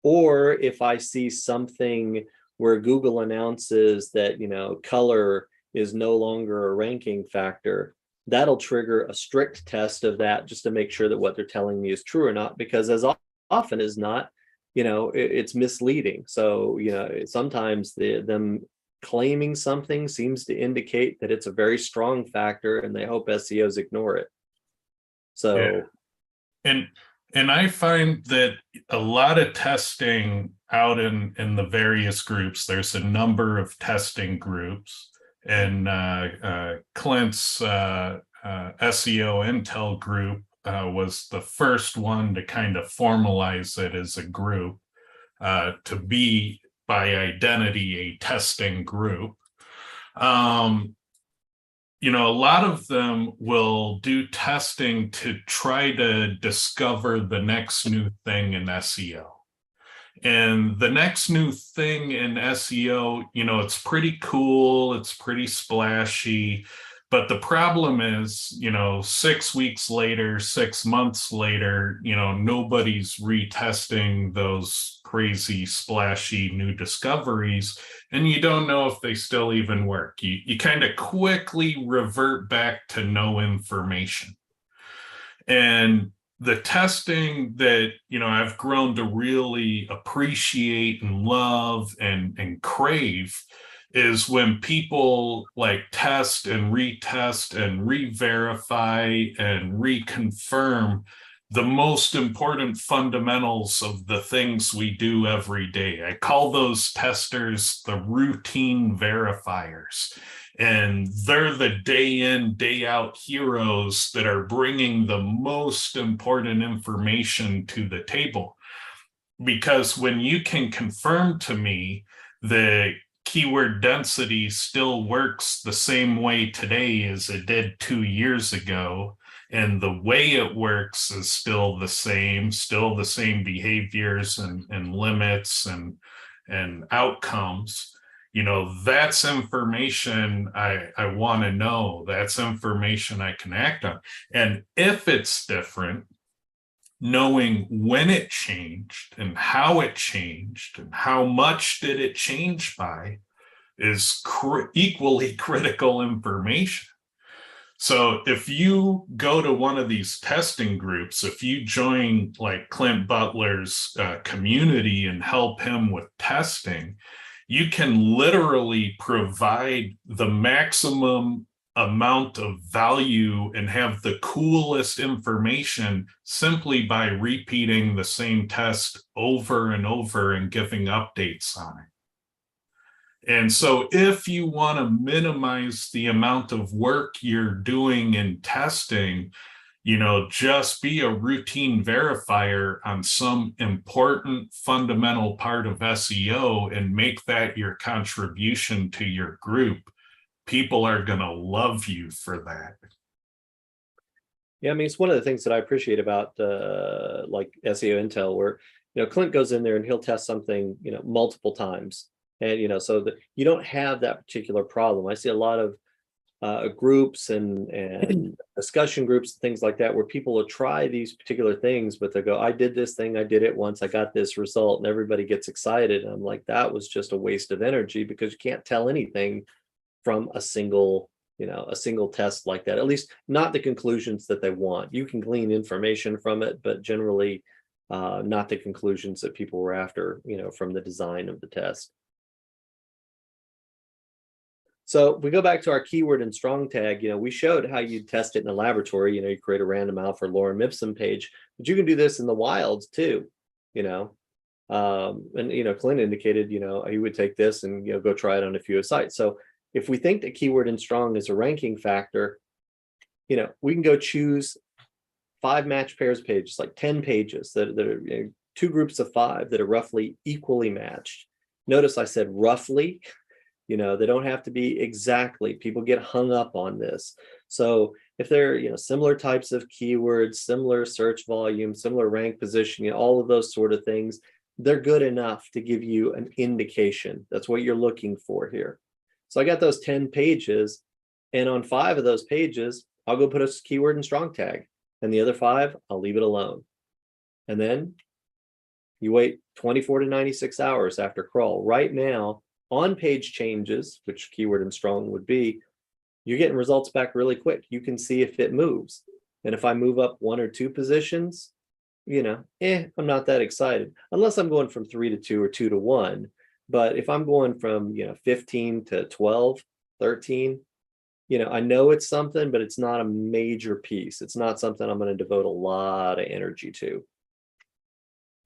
Or if I see something where Google announces that, color is no longer a ranking factor, that'll trigger a strict test of that just to make sure that what they're telling me is true or not, because as often as not, it's misleading. So, sometimes them claiming something seems to indicate that it's a very strong factor and they hope SEOs ignore it. So, yeah. And I find that a lot of testing out in the various groups, there's a number of testing groups, and Clint's SEO Intel group was the first one to kind of formalize it as a group, to be by identity a testing group. A lot of them will do testing to try to discover the next new thing in SEO. And the next new thing in SEO, it's pretty cool, it's pretty splashy, But the problem is, 6 weeks later, 6 months later, nobody's retesting those crazy, splashy new discoveries, and you don't know if they still even work. You kind of quickly revert back to no information. And the testing that, I've grown to really appreciate and love and crave is when people like test and retest and re-verify and reconfirm the most important fundamentals of the things we do every day. I call those testers the routine verifiers. And they're the day in, day out heroes that are bringing the most important information to the table. Because when you can confirm to me that keyword density still works the same way today as it did 2 years ago, and the way it works is still the same behaviors and limits and outcomes, that's information I want to know. That's information I can act on. And if it's different, knowing when it changed and how it changed and how much did it change by is equally critical information. So if you go to one of these testing groups, if you join like Clint Butler's community and help him with testing, you can literally provide the maximum amount of value and have the coolest information simply by repeating the same test over and over and giving updates on it. And so if you want to minimize the amount of work you're doing in testing, just be a routine verifier on some important fundamental part of SEO and make that your contribution to your group. People are going to love you for that. Yeah, I mean, it's one of the things that I appreciate about like SEO Intel, where Clint goes in there and he'll test something multiple times, and so that you don't have that particular problem. I see a lot of groups and discussion groups and things like that, where people will try these particular things, but they go, I did this thing, I did it once, I got this result, and everybody gets excited. And I'm like, that was just a waste of energy, because you can't tell anything from a single test like that, at least not the conclusions that they want. You can glean information from it, but generally not the conclusions that people were after, from the design of the test. So we go back to our keyword and strong tag. We showed how you test it in a laboratory. You create a random Alpha Lorem Ipsum page, but you can do this in the wilds too. And Clint indicated, he would take this and go try it on a few sites. So if we think that keyword and strong is a ranking factor, we can go choose 5 match pairs pages, like 10 pages that are 2 groups of 5 that are roughly equally matched. Notice I said roughly. They don't have to be exactly. People get hung up on this. So if they're similar types of keywords, similar search volume, similar rank position, all of those sort of things, they're good enough to give you an indication. That's what you're looking for here. So I got those 10 pages, and on 5 of those pages, I'll go put a keyword and strong tag, and the other 5, I'll leave it alone. And then you wait 24 to 96 hours after crawl. Right now, on page changes, which keyword and strong would be, you're getting results back really quick. You can see if it moves. And if I move up 1 or 2 positions, I'm not that excited, unless I'm going from 3 to 2 or 2 to 1. But if I'm going from 15 to 12, 13, I know it's something, but it's not a major piece. It's not something I'm going to devote a lot of energy to.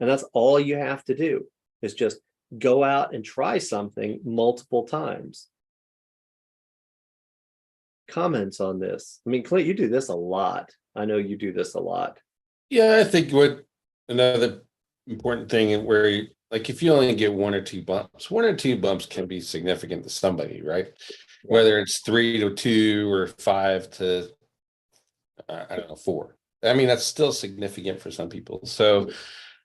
And that's all you have to do, is just go out and try something multiple times. Comments on this? I mean, Clint, you do this a lot. I know you do this a lot. Yeah, I think what another important thing where if you only get 1 or 2 bumps, 1 or 2 bumps can be significant to somebody, right? Whether it's 3 to 2 or 5 to, 4. I mean, that's still significant for some people. So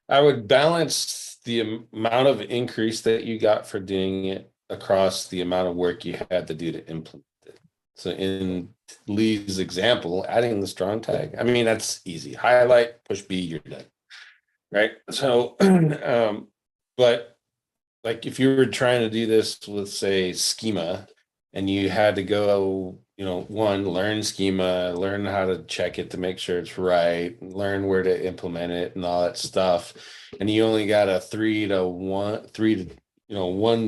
I would balance the amount of increase that you got for doing it across the amount of work you had to do to implement it. So in Lee's example, adding the strong tag. I mean, that's easy. Highlight, push B, you're done. Right. So, but like if you were trying to do this with, say, schema, and you had to go, one, learn schema, learn how to check it to make sure it's right, learn where to implement it and all that stuff. And you only got a 1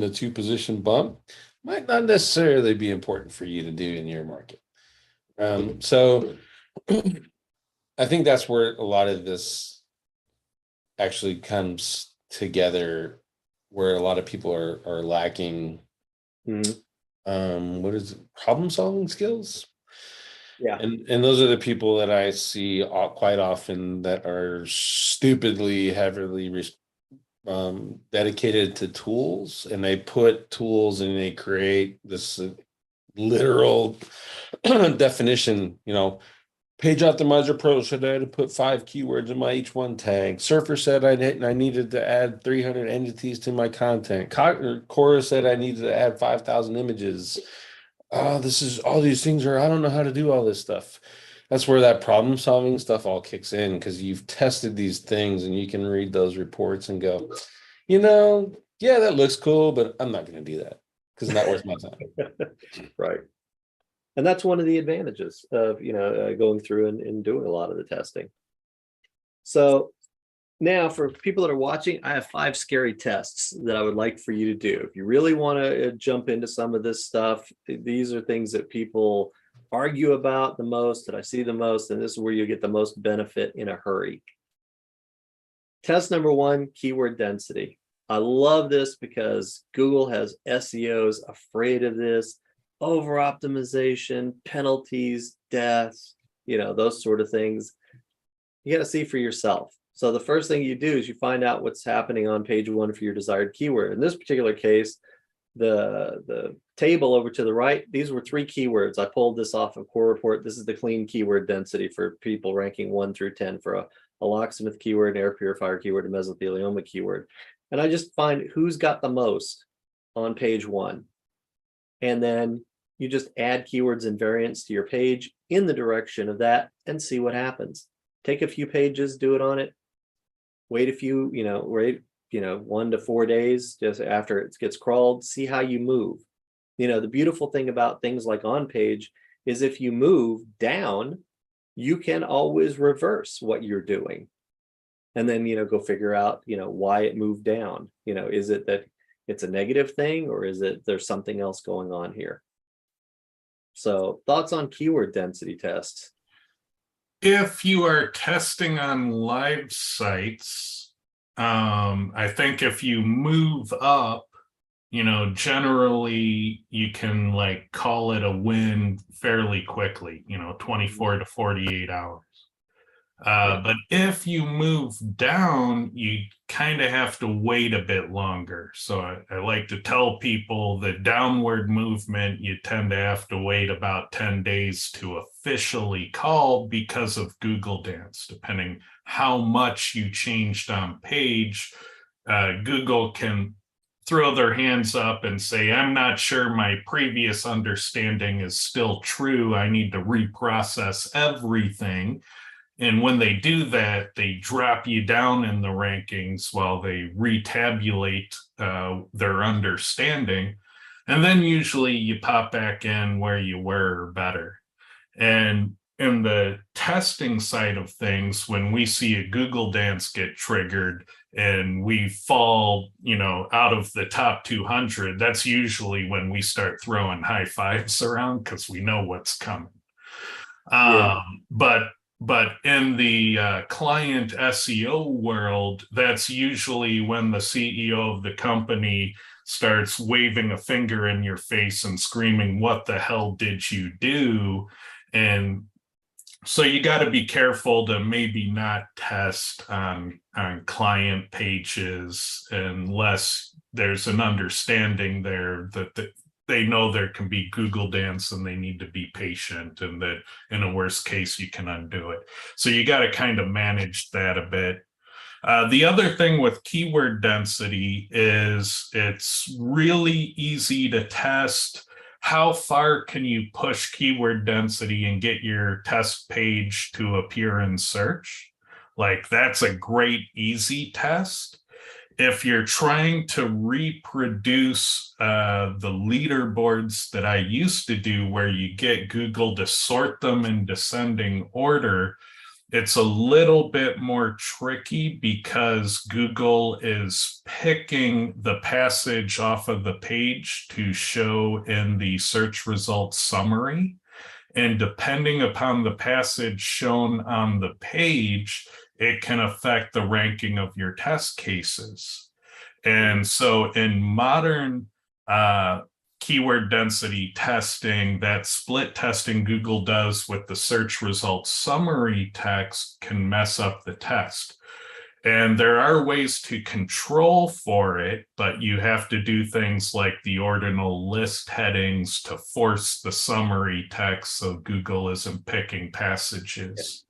to 2 position bump, might not necessarily be important for you to do in your market. So I think that's where a lot of this actually comes together, where a lot of people are lacking. What is it? Problem solving skills? Yeah. And those are the people that I see quite often that are stupidly heavily dedicated to tools, and they put tools and they create this literal definition, Page Optimizer Pro said I had to put 5 keywords in my H1 tag. Surfer said I needed to add 300 entities to my content. Cora said I needed to add 5,000 images. This is all these things I don't know how to do all this stuff. That's where that problem solving stuff all kicks in, because you've tested these things and you can read those reports and go, yeah, that looks cool, but I'm not going to do that because it's not worth my time. Right. And that's one of the advantages of, going through and doing a lot of the testing. So now for people that are watching, I have 5 scary tests that I would like for you to do. If you really want to jump into some of this stuff, these are things that people argue about the most, that I see the most, and this is where you get the most benefit in a hurry. Test number 1, keyword density. I love this because Google has SEOs afraid of this. Over optimization, penalties, deaths, those sort of things. You got to see for yourself. So the first thing you do is you find out what's happening on page 1 for your desired keyword. In this particular case, the table over to the right, these were 3 keywords. I pulled this off of Core Report. This is the clean keyword density for people ranking 1 through 10 for a locksmith keyword, an air purifier keyword, a mesothelioma keyword. And I just find who's got the most on page 1. And then you just add keywords and variants to your page in the direction of that and see what happens. Take a few pages, do it on it. Wait a few, 1 to 4 days just after it gets crawled, see how you move. The beautiful thing about things like on page is if you move down, you can always reverse what you're doing. And then, go figure out, why it moved down. Is it that it's a negative thing, or is it there's something else going on here? So thoughts on keyword density tests? If you are testing on live sites, I think if you move up, generally you can call it a win fairly quickly, 24 to 48 hours. But if you move down, you kind of have to wait a bit longer. So I like to tell people that downward movement, you tend to have to wait about 10 days to officially call because of Google Dance. Depending how much you changed on page, Google can throw their hands up and say, I'm not sure my previous understanding is still true. I need to reprocess everything. And when they do that, they drop you down in the rankings while they retabulate their understanding. And then usually you pop back in where you were or better. And in the testing side of things, when we see a Google Dance get triggered and we fall, out of the top 200, that's usually when we start throwing high fives around because we know what's coming. Yeah. But in the client SEO world, that's usually when the CEO of the company starts waving a finger in your face and screaming, what the hell did you do? And so you got to be careful to maybe not test on client pages unless there's an understanding there that they know there can be Google Dance and they need to be patient, and that in a worst case, you can undo it. So you got to kind of manage that a bit. The other thing with keyword density is it's really easy to test how far can you push keyword density and get your test page to appear in search? Like, that's a great, easy test. If you're trying to reproduce the leaderboards that I used to do, where you get Google to sort them in descending order, it's a little bit more tricky because Google is picking the passage off of the page to show in the search results summary. And depending upon the passage shown on the page, it can affect the ranking of your test cases. And so in modern keyword density testing, that split testing Google does with the search results summary text can mess up the test. And there are ways to control for it, but you have to do things like the ordinal list headings to force the summary text so Google isn't picking passages.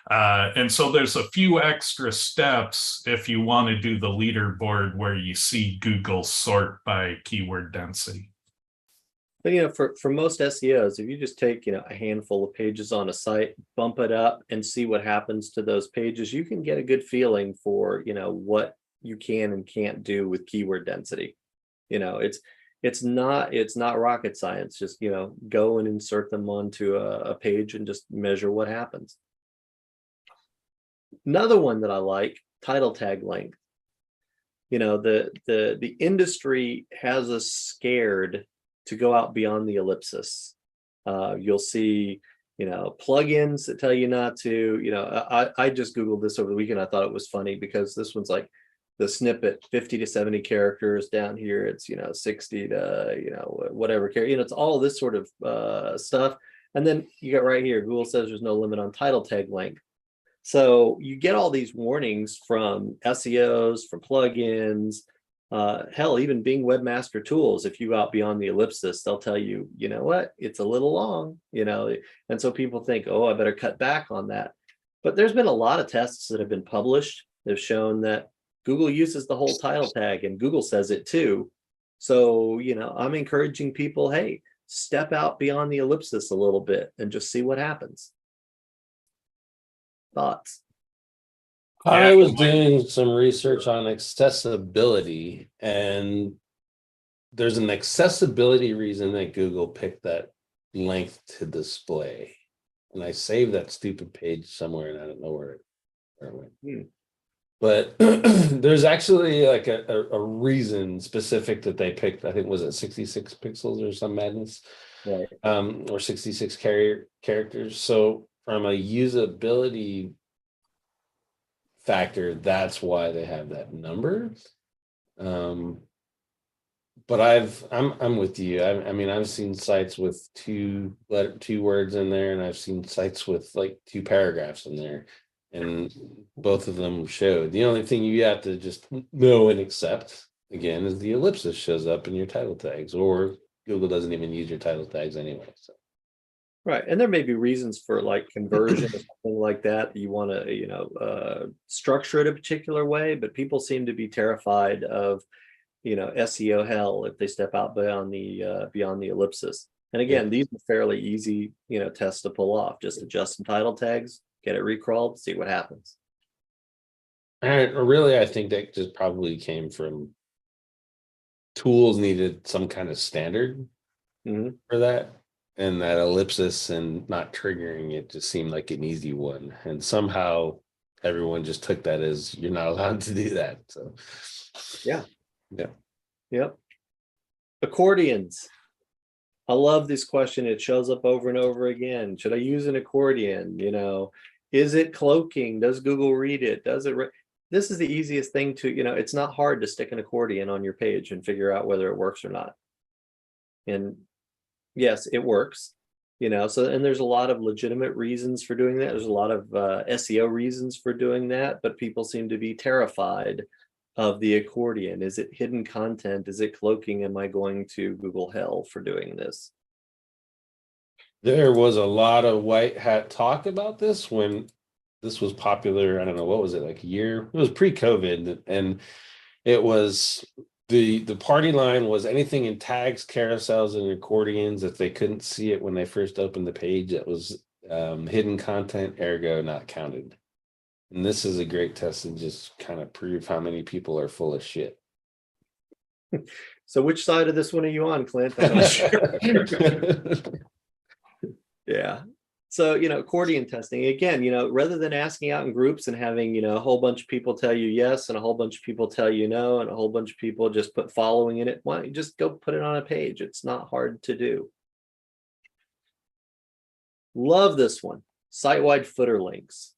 And so there's a few extra steps if you want to do the leaderboard where you see Google sort by keyword density. But, you know, for most SEOs, if you just take, you know, a handful of pages on a site, bump it up and see what happens to those pages, you can get a good feeling for, you know, what you can and can't do with keyword density. You know, it's not rocket science. Just, you know, go and insert them onto a page and just measure what happens. Another one that I like, title tag length. You know, the industry has us scared to go out beyond the ellipsis. You'll see, you know, plugins that tell you not to. You know, I just Googled this over the weekend. I thought it was funny because this one's like the snippet 50 to 70 characters. Down here it's, you know, 60 to, you know, whatever character. You know, it's all this sort of stuff. And then you got right here, Google says there's no limit on title tag length. So you get all these warnings from SEOs, from plugins, hell, even Bing Webmaster Tools. If you go out beyond the ellipsis, they'll tell you, you know what, it's a little long, you know, and so people think, oh, I better cut back on that. But there's been a lot of tests that have been published that have shown that Google uses the whole title tag, and Google says it too. So, you know, I'm encouraging people, hey, step out beyond the ellipsis a little bit and just see what happens. Thoughts? I was doing some research on accessibility, and there's an accessibility reason that Google picked that length to display. And I saved that stupid page somewhere, and I don't know where it went. But there's actually like a reason specific that they picked. I think was it 66 pixels or some madness, Right. or 66 characters. So from a usability factor, that's why they have that number. But I'm with you. I mean, I've seen sites with two words in there, and I've seen sites with like 2 paragraphs in there, and both of them showed. The only thing you have to just know and accept again is the ellipsis shows up in your title tags, or Google doesn't even use your title tags anyway. So. Right. And there may be reasons for like conversion or something like that. You want to, you know, structure it a particular way, but people seem to be terrified of, you know, SEO hell if they step out beyond the ellipsis. And again, these are fairly easy, you know, tests to pull off. Just adjust some title tags, get it recrawled, see what happens. And really, I think that just probably came from tools needed some kind of standard for that. And that ellipsis and not triggering it just seemed like an easy one. And somehow everyone just took that as you're not allowed to do that. So, Yep. Accordions. I love this question. It shows up over and over again. Should I use an accordion? You know, is it cloaking? Does Google read it? Does it? This is the easiest thing to, you know, it's not hard to stick an accordion on your page and figure out whether it works or not. And yes, it works, you know, so, and there's a lot of legitimate reasons for doing that. There's a lot of SEO reasons for doing that, but people seem to be terrified of the accordion. Is it hidden content? Is it cloaking? Am I going to Google hell for doing this? There was a lot of white hat talk about this when this was popular. I don't know, what was it, like a year? It was pre-COVID, and it was The party line was anything in tags, carousels, and accordions. If they couldn't see it when they first opened the page, that was hidden content, ergo not counted. And this is a great test to just kind of prove how many people are full of shit. So which side of this one are you on, Clint? I'm not sure. Yeah. So, accordion testing, again, rather than asking out in groups and having, a whole bunch of people tell you yes and a whole bunch of people tell you no and a whole bunch of people just put following in it, why don't you just go put it on a page? It's not hard to do. Love this one, site-wide footer links.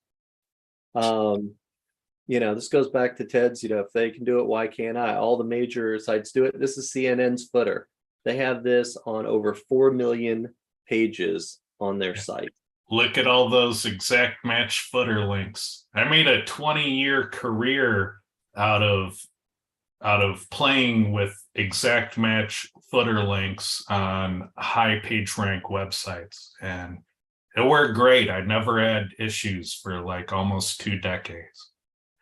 This goes back to Ted's, if they can do it, why can't I? All the major sites do it. This is CNN's footer. They have this on over 4 million pages on their site. Look at all those exact match footer links. I made a 20-year career out of playing with exact match footer links on high page rank websites, and it worked great. I never had issues for like almost 2 decades.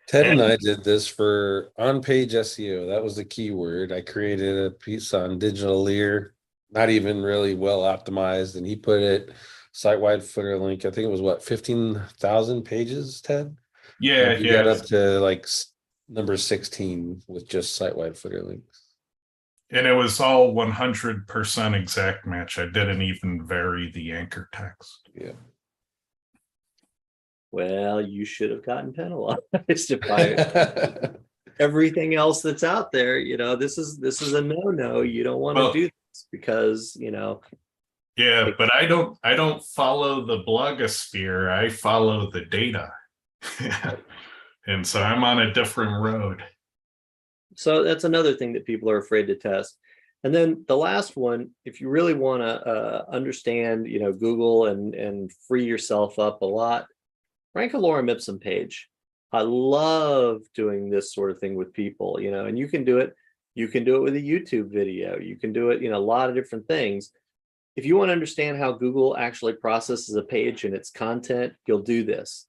Ted and I did this for on-page SEO. That was the key word. I created a piece on Digital Lear, not even really well optimized, and he put it site-wide footer link. I think it was what, 15,000 pages, Ted? Yeah, You got up to like number 16 with just site-wide footer links. And it was all 100% exact match. I didn't even vary the anchor text. Yeah. Well, you should have gotten penalized if I everything else that's out there. This is a no. You don't want to do this because Yeah, but I don't follow the blogosphere. I follow the data. And so I'm on a different road. So that's another thing that people are afraid to test. And then the last one, if you really want to understand, Google and free yourself up a lot, rank a lorem ipsum page. I love doing this sort of thing with people, and you can do it. You can do it with a YouTube video. You can do it, a lot of different things. If you want to understand how Google actually processes a page and its content, you'll do this.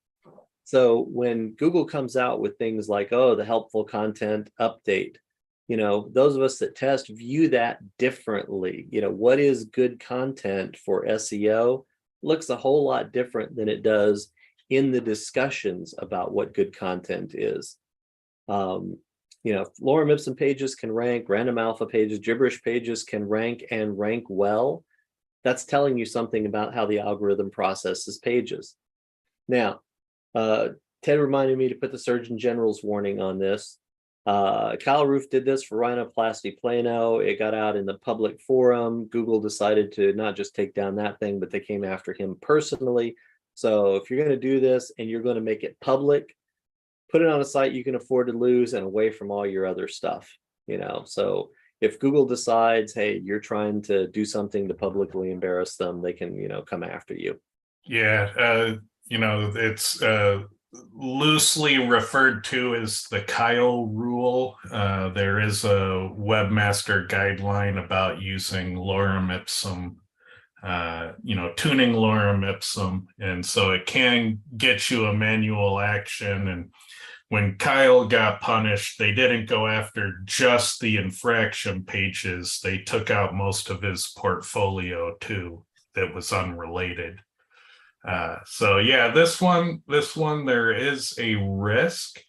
So when Google comes out with things like, the helpful content update, those of us that test view that differently. What is good content for SEO looks a whole lot different than it does in the discussions about what good content is. Lorem ipsum pages can rank, random alpha pages, gibberish pages can rank and rank well. That's telling you something about how the algorithm processes pages. Now, Ted reminded me to put the Surgeon General's warning on this. Kyle Roof did this for rhinoplasty plano. It got out in the public forum. Google decided to not just take down that thing, but they came after him personally. So if you're going to do this and you're going to make it public, put it on a site you can afford to lose and away from all your other stuff. So if Google decides, hey, you're trying to do something to publicly embarrass them, they can, come after you. Yeah, it's loosely referred to as the Kyle rule. There is a webmaster guideline about using lorem ipsum, tuning lorem ipsum. And so it can get you a manual action. And when Kyle got punished, they didn't go after just the infraction pages. They took out most of his portfolio too, that was unrelated. So yeah, this one, there is a risk,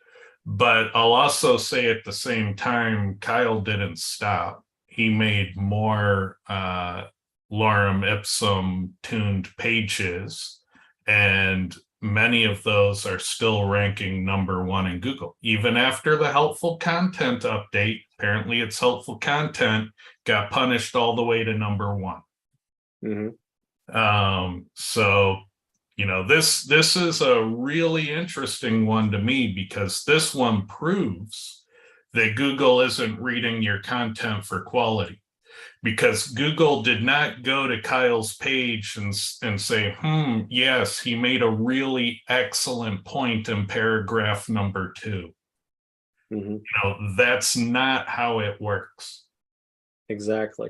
but I'll also say at the same time, Kyle didn't stop. He made more lorem ipsum tuned pages, and many of those are still ranking #1 in Google. Even after the helpful content update, apparently its helpful content got punished all the way to #1. Mm-hmm. So this is a really interesting one to me, because this one proves that Google isn't reading your content for quality, because Google did not go to Kyle's page and say, yes, he made a really excellent point in paragraph #2. Mm-hmm. That's not how it works. Exactly.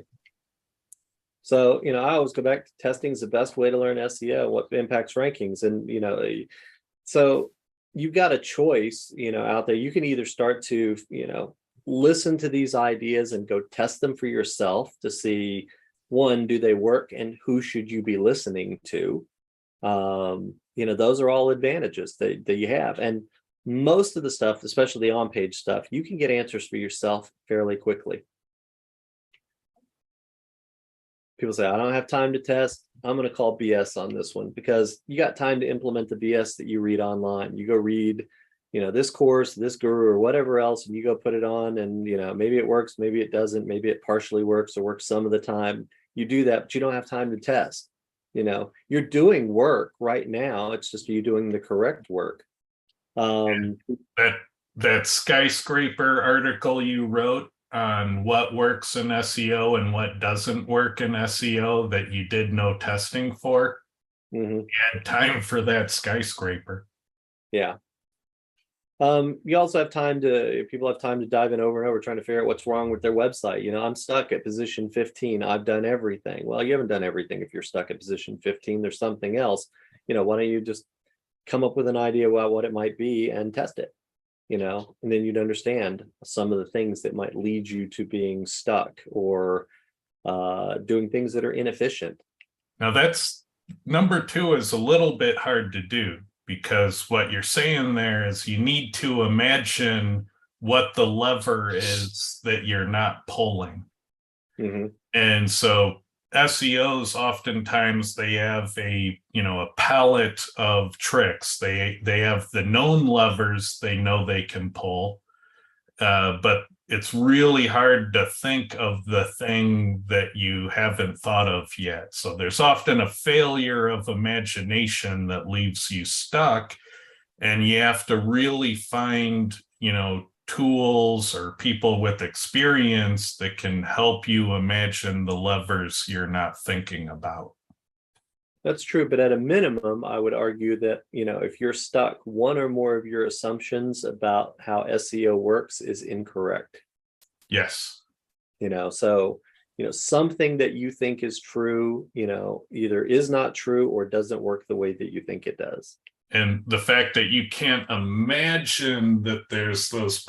So, I always go back to testing is the best way to learn SEO, what impacts rankings. And, so you've got a choice, out there. You can either start to, listen to these ideas and go test them for yourself to see, one, do they work, and who should you be listening to? Those are all advantages that you have. And most of the stuff, especially the on-page stuff, you can get answers for yourself fairly quickly. People say, I don't have time to test. I'm going to call BS on this one, because you got time to implement the BS that you read online. You go read, this course, this guru, or whatever else, and you go put it on, and, maybe it works, maybe it doesn't, maybe it partially works or works some of the time. You do that, but you don't have time to test. You're doing work right now. It's just you doing the correct work. That skyscraper article you wrote on what works in SEO and what doesn't work in SEO that you did no testing for. Mm-hmm. You had time for that skyscraper. Yeah. You also have time people have time to dive in over and over trying to figure out what's wrong with their website. I'm stuck at position 15. I've done everything. Well, you haven't done everything. If you're stuck at position 15, there's something else. Why don't you just come up with an idea about what it might be and test it, and then you'd understand some of the things that might lead you to being stuck or doing things that are inefficient. Now that's number 2 is a little bit hard to do, because what you're saying there is you need to imagine what the lever is that you're not pulling. Mm-hmm. And so SEOs oftentimes they have a palette of tricks. They have the known levers they know they can pull, but it's really hard to think of the thing that you haven't thought of yet. So there's often a failure of imagination that leaves you stuck, and you have to really find, tools or people with experience that can help you imagine the levers you're not thinking about. That's true, but at a minimum, I would argue that, if you're stuck, one or more of your assumptions about how SEO works is incorrect. Yes. So, something that you think is true, either is not true or doesn't work the way that you think it does. And the fact that you can't imagine that there's those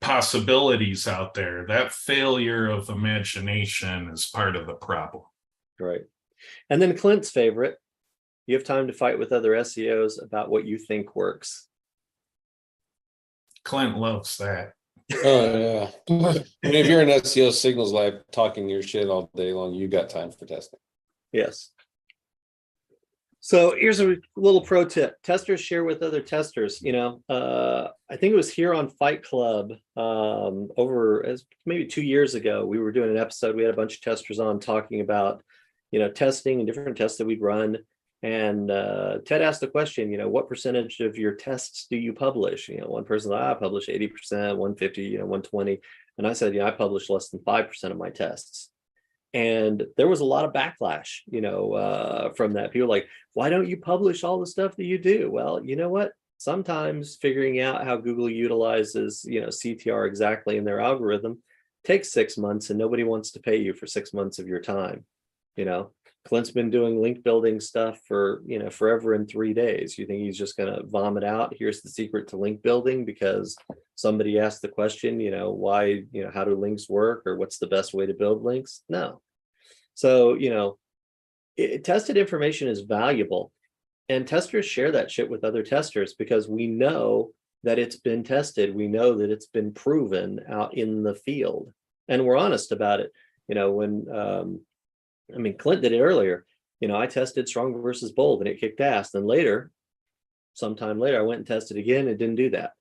possibilities out there, that failure of imagination is part of the problem. Right. And then Clint's favorite, you have time to fight with other SEOs about what you think works. Clint loves that. Oh yeah. If you're in SEO Signals Live talking your shit all day long, you got time for testing. Yes. So here's a little pro tip. Testers share with other testers. I think it was here on Fight Club maybe 2 years ago. We were doing an episode. We had a bunch of testers on talking about, testing and different tests that we'd run. And Ted asked the question, what percentage of your tests do you publish? One person, I publish 80%, 150, 120. And I said, I publish less than 5% of my tests. And there was a lot of backlash, from that. People were like, why don't you publish all the stuff that you do? Well, you know what? Sometimes figuring out how Google utilizes, CTR exactly in their algorithm takes 6 months, and nobody wants to pay you for 6 months of your time. Clint's been doing link building stuff for, forever in 3 days. You think he's just going to vomit out, here's the secret to link building because somebody asked the question, why, how do links work, or what's the best way to build links? No. So, tested information is valuable, and testers share that shit with other testers because we know that it's been tested. We know that it's been proven out in the field, and we're honest about it. Clint did it earlier. I tested strong versus bold and it kicked ass. Then sometime later, I went and tested again. It didn't do that.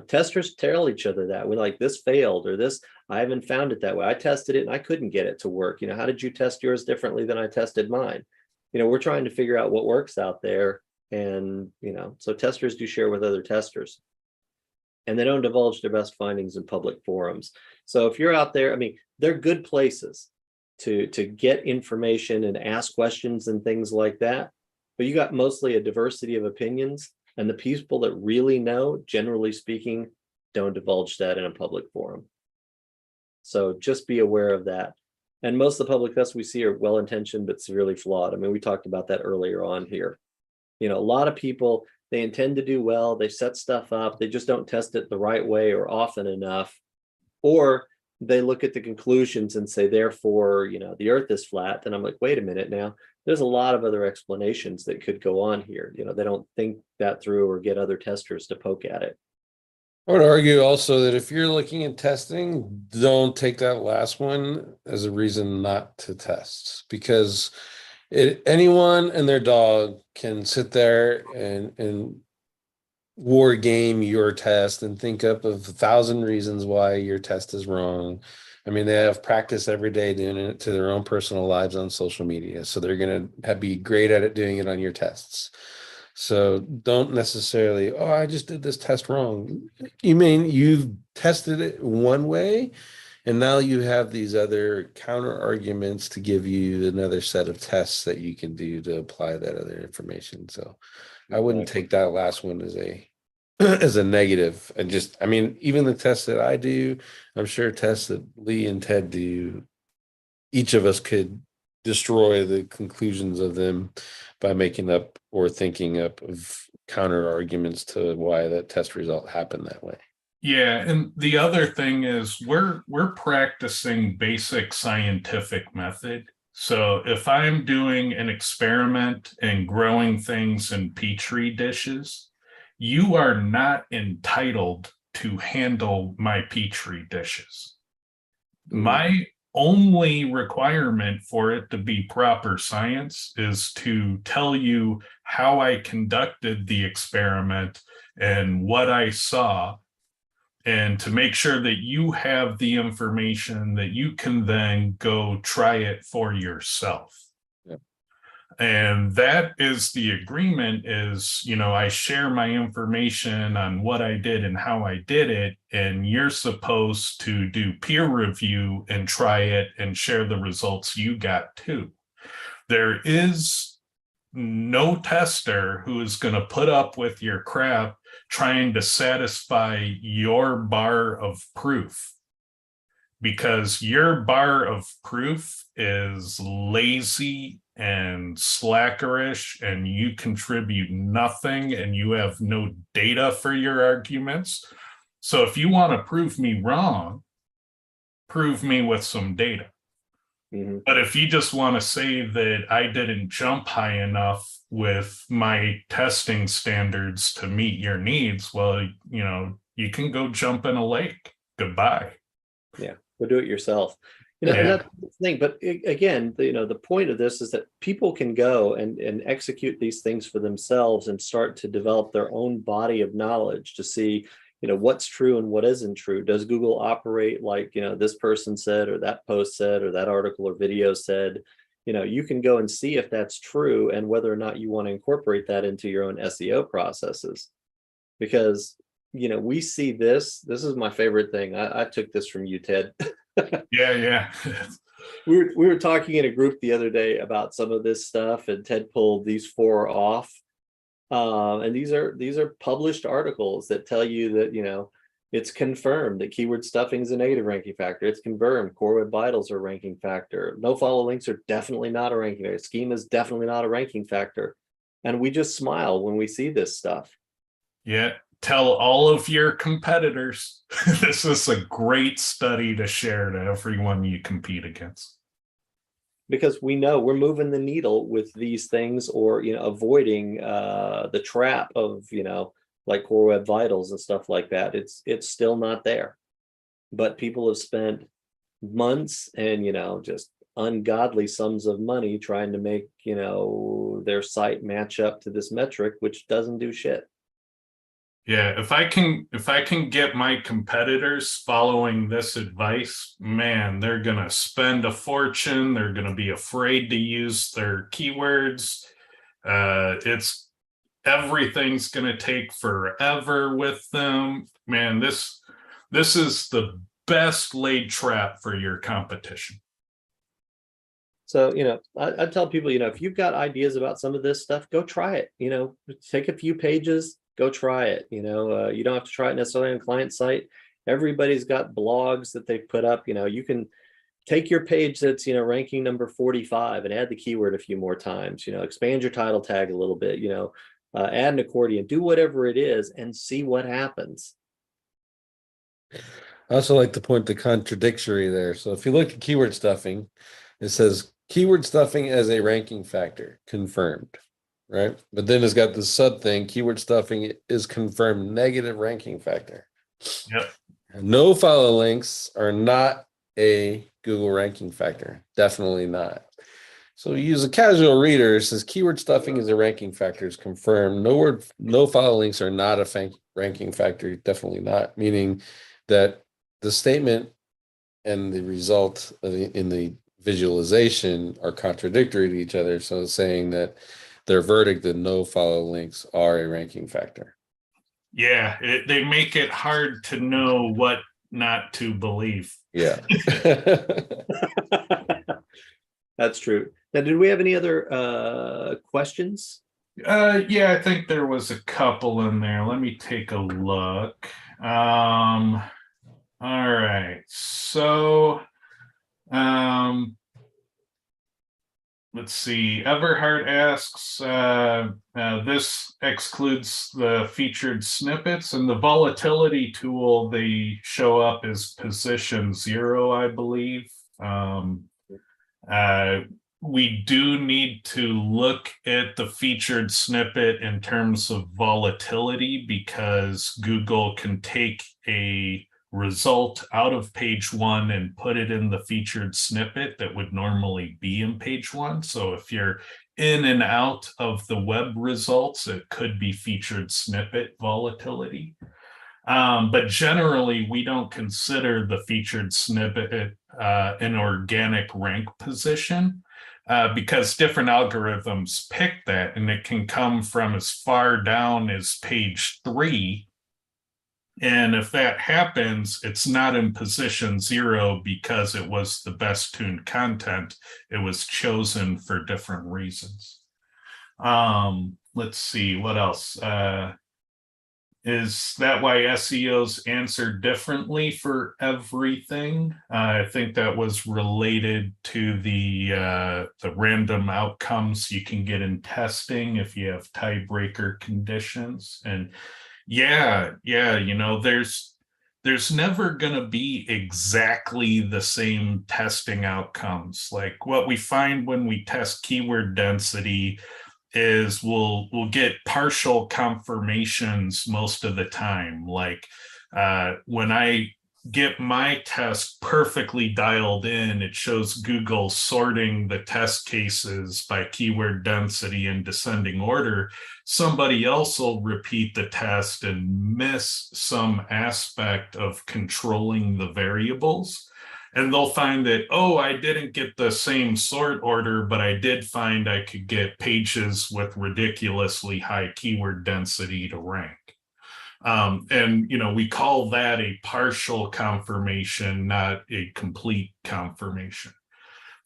Testers tell each other that. We're like, this failed, or this, I haven't found it that way. I tested it and I couldn't get it to work. How did you test yours differently than I tested mine? We're trying to figure out what works out there. And, so testers do share with other testers. And they don't divulge their best findings in public forums. So if you're out there, they're good places to get information and ask questions and things like that. But you got mostly a diversity of opinions, and the people that really know, generally speaking, don't divulge that in a public forum. So just be aware of that. And most of the public tests we see are well-intentioned but severely flawed. We talked about that earlier on here. A lot of people They intend to do well. They set stuff up. They just don't test it the right way or often enough. Or they look at the conclusions and say, therefore, you know, the earth is flat. And I'm like, wait a minute now. There's a lot of other explanations that could go on here. You know, they don't think that through or get other testers to poke at it. I would argue also that if you're looking at testing, don't take that last one as a reason not to test, because anyone and their dog can sit there and war game your test and think up of 1,000 reasons why your test is wrong. I mean, they have practice every day doing it to their own personal lives on social media, so they're going to be great at it doing it on your tests. So don't necessarily, oh, I just did this test wrong. You mean you've tested it one way, and now you have these other counter arguments to give you another set of tests that you can do to apply that other information. So I wouldn't take that last one as a as a negative. And just, I mean, even the tests that I do, I'm sure tests that Lee and Ted do, each of us could destroy the conclusions of them by making up or thinking up of counter arguments to why that test result happened that way. Yeah, and the other thing is we're practicing basic scientific method. So if I'm doing an experiment and growing things in petri dishes, you are not entitled to handle my petri dishes. My only requirement for it to be proper science is to tell you how I conducted the experiment and what I saw, and to make sure that you have the information that you can then go try it for yourself. Yep. And that is the agreement is, you know, I share my information on what I did and how I did it, and you're supposed to do peer review and try it and share the results you got too. There is no tester who is going to put up with your crap trying to satisfy your bar of proof, because your bar of proof is lazy and slackerish, and you contribute nothing and you have no data for your arguments. So if you want to prove me wrong, prove me with some data. Mm-hmm. But if you just want to say that I didn't jump high enough with my testing standards to meet your needs, well, you know, you can go jump in a lake. Goodbye. Yeah, go do it yourself. You know, Yeah. and that's the thing. But again, you know, the point of this is that people can go and execute these things for themselves and start to develop their own body of knowledge to see, you know, what's true and what isn't true. Does Google operate like, you know, this person said, or that post said, or that article or video said? You know, you can go and see if that's true and whether or not you want to incorporate that into your own SEO processes. Because, you know, we see this is my favorite thing. I took this from you, Ted. Yeah. We were talking in a group the other day about some of this stuff, and Ted pulled these 4 off. And these are published articles that tell you that, you know, it's confirmed that keyword stuffing is a negative ranking factor. It's confirmed Core Web Vitals are a ranking factor. No follow links are definitely not a ranking factor. Schema is definitely not a ranking factor. And we just smile when we see this stuff. Yeah. Tell all of your competitors this is a great study to share to everyone you compete against. Because we know we're moving the needle with these things, or, you know, avoiding the trap of, you know, like Core Web Vitals and stuff like that. It's still not there. But people have spent months and, you know, just ungodly sums of money trying to make, you know, their site match up to this metric, which doesn't do shit. Yeah, if I can get my competitors following this advice, man, they're gonna spend a fortune. They're gonna be afraid to use their keywords. Everything's gonna take forever with them. Man, this is the best laid trap for your competition. So, you know, I tell people, you know, if you've got ideas about some of this stuff, go try it. You know, take a few pages. Go try it. You know, you don't have to try it necessarily on a client site. Everybody's got blogs that they've put up. You know, you can take your page that's, you know, ranking number 45 and add the keyword a few more times. You know, expand your title tag a little bit. You know, add an accordion, do whatever it is, and see what happens. I also like to point the contradictory there. So if you look at keyword stuffing, it says keyword stuffing as a ranking factor, confirmed, right? But then it's got the sub thing, keyword stuffing is confirmed negative ranking factor. Yep. No follow links are not a Google ranking factor. Definitely not. So you use a casual reader, it says keyword stuffing is a ranking factor, is confirmed. No follow links are not a ranking factor. Definitely not, meaning that the statement and the result in the visualization are contradictory to each other. So it's saying that their verdict that no follow links are a ranking factor. Yeah, they make it hard to know what not to believe. Yeah. That's true. Now, did we have any other questions? Yeah, I think there was a couple in there. Let me take a look. All right. So, let's see. Everhart asks, this excludes the featured snippets, and the volatility tool, they show up as position 0, I believe. We do need to look at the featured snippet in terms of volatility, because Google can take a result out of page 1 and put it in the featured snippet that would normally be in page 1. So if you're in and out of the web results, it could be featured snippet volatility. But generally, we don't consider the featured snippet an organic rank position, because different algorithms pick that, and it can come from as far down as page 3. And if that happens, it's not in position 0 because it was the best tuned content. It was chosen for different reasons. Let's see, what else? Is that why SEOs answer differently for everything? I think that was related to the random outcomes you can get in testing if you have tiebreaker conditions. And yeah, you know, there's never going to be exactly the same testing outcomes. Like what we find when we test keyword density is we'll get partial confirmations most of the time. Like when I get my test perfectly dialed in, it shows Google sorting the test cases by keyword density in descending order. Somebody else will repeat the test and miss some aspect of controlling the variables. And they'll find that, oh, I didn't get the same sort order, but I did find I could get pages with ridiculously high keyword density to rank. And, you know, we call that a partial confirmation, not a complete confirmation.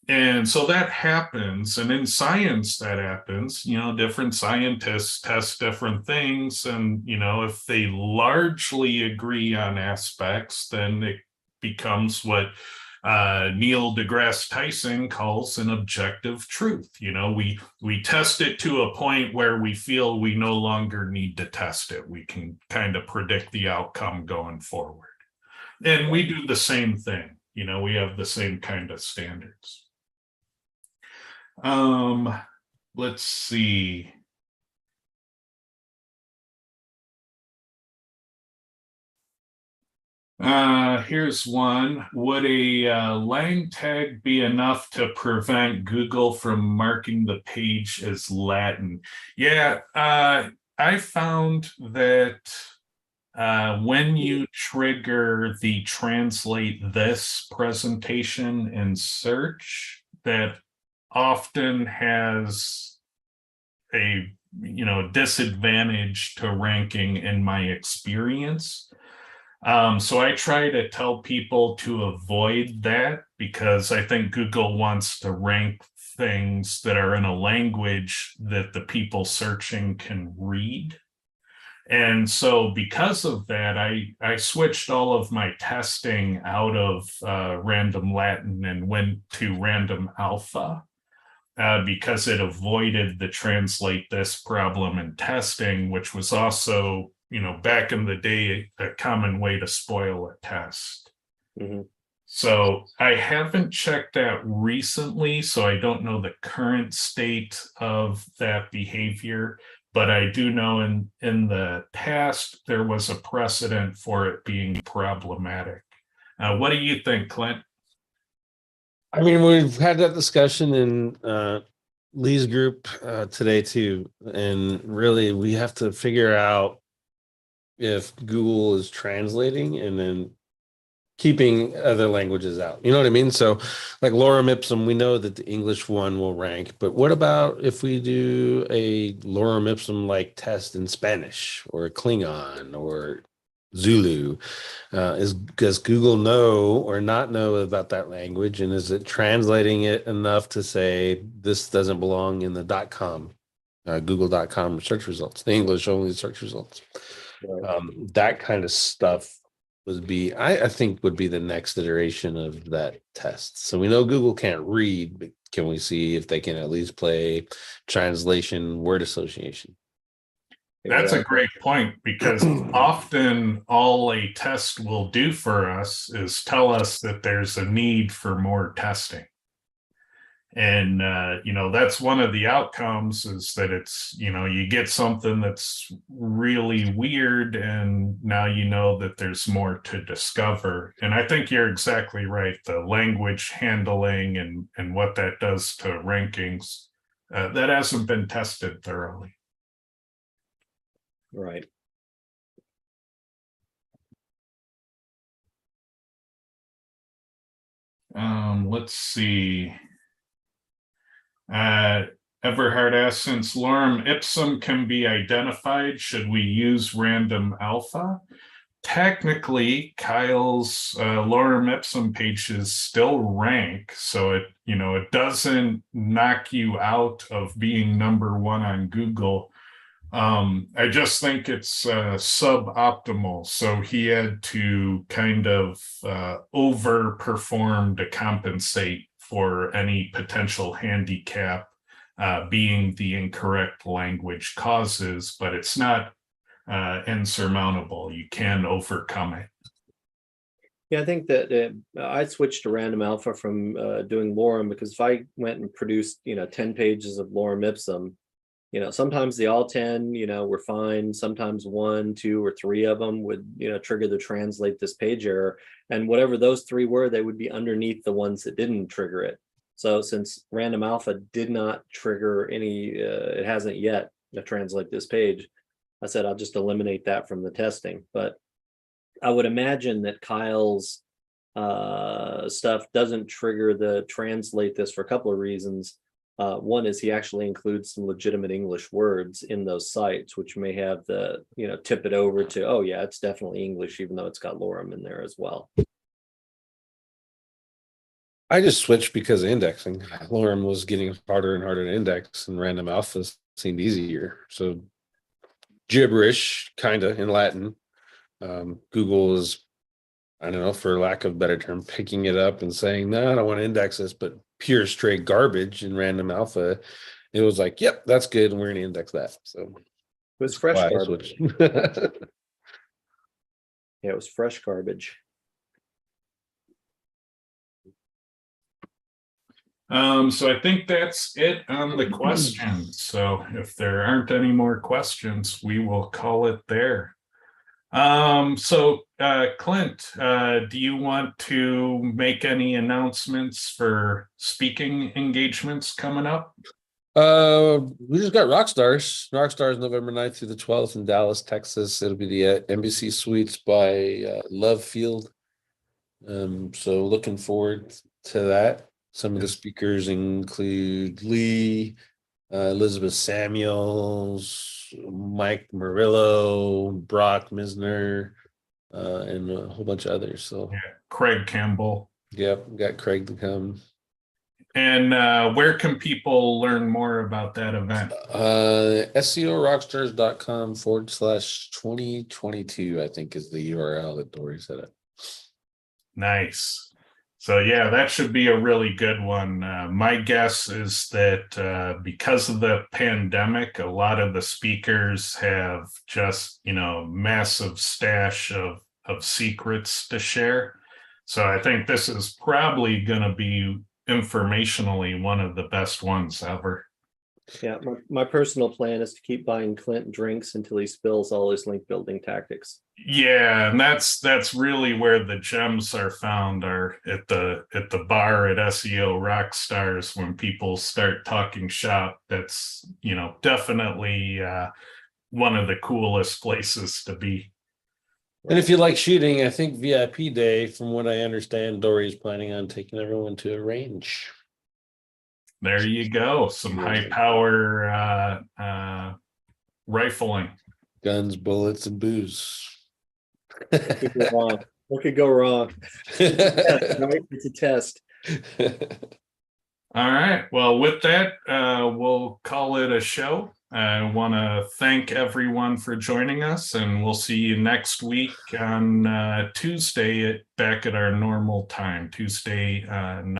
And so that happens. And in science, that happens. You know, different scientists test different things. And, you know, if they largely agree on aspects, then it becomes what Neil deGrasse Tyson calls an objective truth. You know, we test it to a point where we feel we no longer need to test it. We can kind of predict the outcome going forward. And we do the same thing. You know, we have the same kind of standards. Let's see. Here's one. Would a lang tag be enough to prevent Google from marking the page as Latin? Yeah, I found that when you trigger the translate this presentation in search, that often has a disadvantage to ranking in my experience. So I try to tell people to avoid that, because I think Google wants to rank things that are in a language that the people searching can read. And so because of that, I switched all of my testing out of random Latin and went to random alpha. because it avoided the translate this problem in testing, which was also, back in the day, a common way to spoil a test. Mhm. So I haven't checked that recently, so I don't know the current state of that behavior, but I do know in the past, there was a precedent for it being problematic. What do you think, Clint? I mean, we've had that discussion in Lee's group today too, and really we have to figure out if Google is translating and then keeping other languages out. You know what I mean? So like lorem ipsum, we know that the English one will rank, but what about if we do a lorem ipsum like test in Spanish or Klingon or Zulu? Does Google know or not know about that language? And is it translating it enough to say this doesn't belong in the .com, Google.com search results, the English only search results? Right. That kind of stuff I think would be the next iteration of that test. So we know Google can't read, but can we see if they can at least play translation word association? That's a great point, because often all a test will do for us is tell us that there's a need for more testing. And, that's one of the outcomes, is that it's, you get something that's really weird, and now you know that there's more to discover. And I think you're exactly right. The language handling and what that does to rankings, that hasn't been tested thoroughly. Right. Let's see. Everhard asks, since lorem ipsum can be identified, should we use random alpha? Technically, Kyle's lorem ipsum pages still rank, so it doesn't knock you out of being #1 on Google. I just think it's suboptimal. So he had to kind of overperform to compensate for any potential handicap being the incorrect language causes, but it's not insurmountable. You can overcome it. Yeah, I think that I switched to random alpha from doing lorem, because if I went and produced 10 pages of lorem ipsum, sometimes the all 10 were fine, sometimes 1, 2, or 3 of them would trigger the translate this page error, and whatever those 3 were, they would be underneath the ones that didn't trigger it. So since random alpha did not trigger any, it hasn't yet translate this page, I said I'll just eliminate that from the testing. But I would imagine that Kyle's stuff doesn't trigger the translate this for a couple of reasons. One is he actually includes some legitimate English words in those sites, which may have the, tip it over to, oh yeah, it's definitely English, even though it's got lorem in there as well. I just switched because of indexing. Lorem was getting harder and harder to index, and random alpha seemed easier. So gibberish, kind of, in Latin. Google is, I don't know, for lack of a better term, picking it up and saying, no, I don't want to index this, but pure straight garbage in random alpha. It was like, yep, that's good, and we're going to index that. So It was fresh why I garbage. switched. Yeah, it was fresh garbage. So I think that's it on the questions. So if there aren't any more questions, we will call it there. So Clint, do you want to make any announcements for speaking engagements coming up? We just got Rockstars November 9th through the 12th in Dallas, Texas. It'll be the Embassy Suites by Love Field. So looking forward to that. Some of the speakers include Lee, Elizabeth Samuels, Mike Murillo, Brock Misner, and a whole bunch of others. So yeah, Craig Campbell. Yep, got Craig to come. And where can people learn more about that event? SEOrockstars.com/2022, I think, is the URL that Dory set up. Nice. So yeah, that should be a really good one. My guess is that because of the pandemic, a lot of the speakers have just, massive stash of secrets to share. So I think this is probably going to be informationally one of the best ones ever. Yeah, my personal plan is to keep buying Clint drinks until he spills all his link building tactics. Yeah, and that's really where the gems are found, are at the bar at SEO Rockstars when people start talking shop. That's definitely one of the coolest places to be. And if you like shooting, I think VIP day, from what I understand, Dory is planning on taking everyone to a range. There you go. Some high power rifling. Guns, bullets, and booze. What could go wrong? What could go wrong? Right? It's a test. All right. Well, with that, we'll call it a show. I want to thank everyone for joining us, and we'll see you next week on Tuesday back at our normal time, Tuesday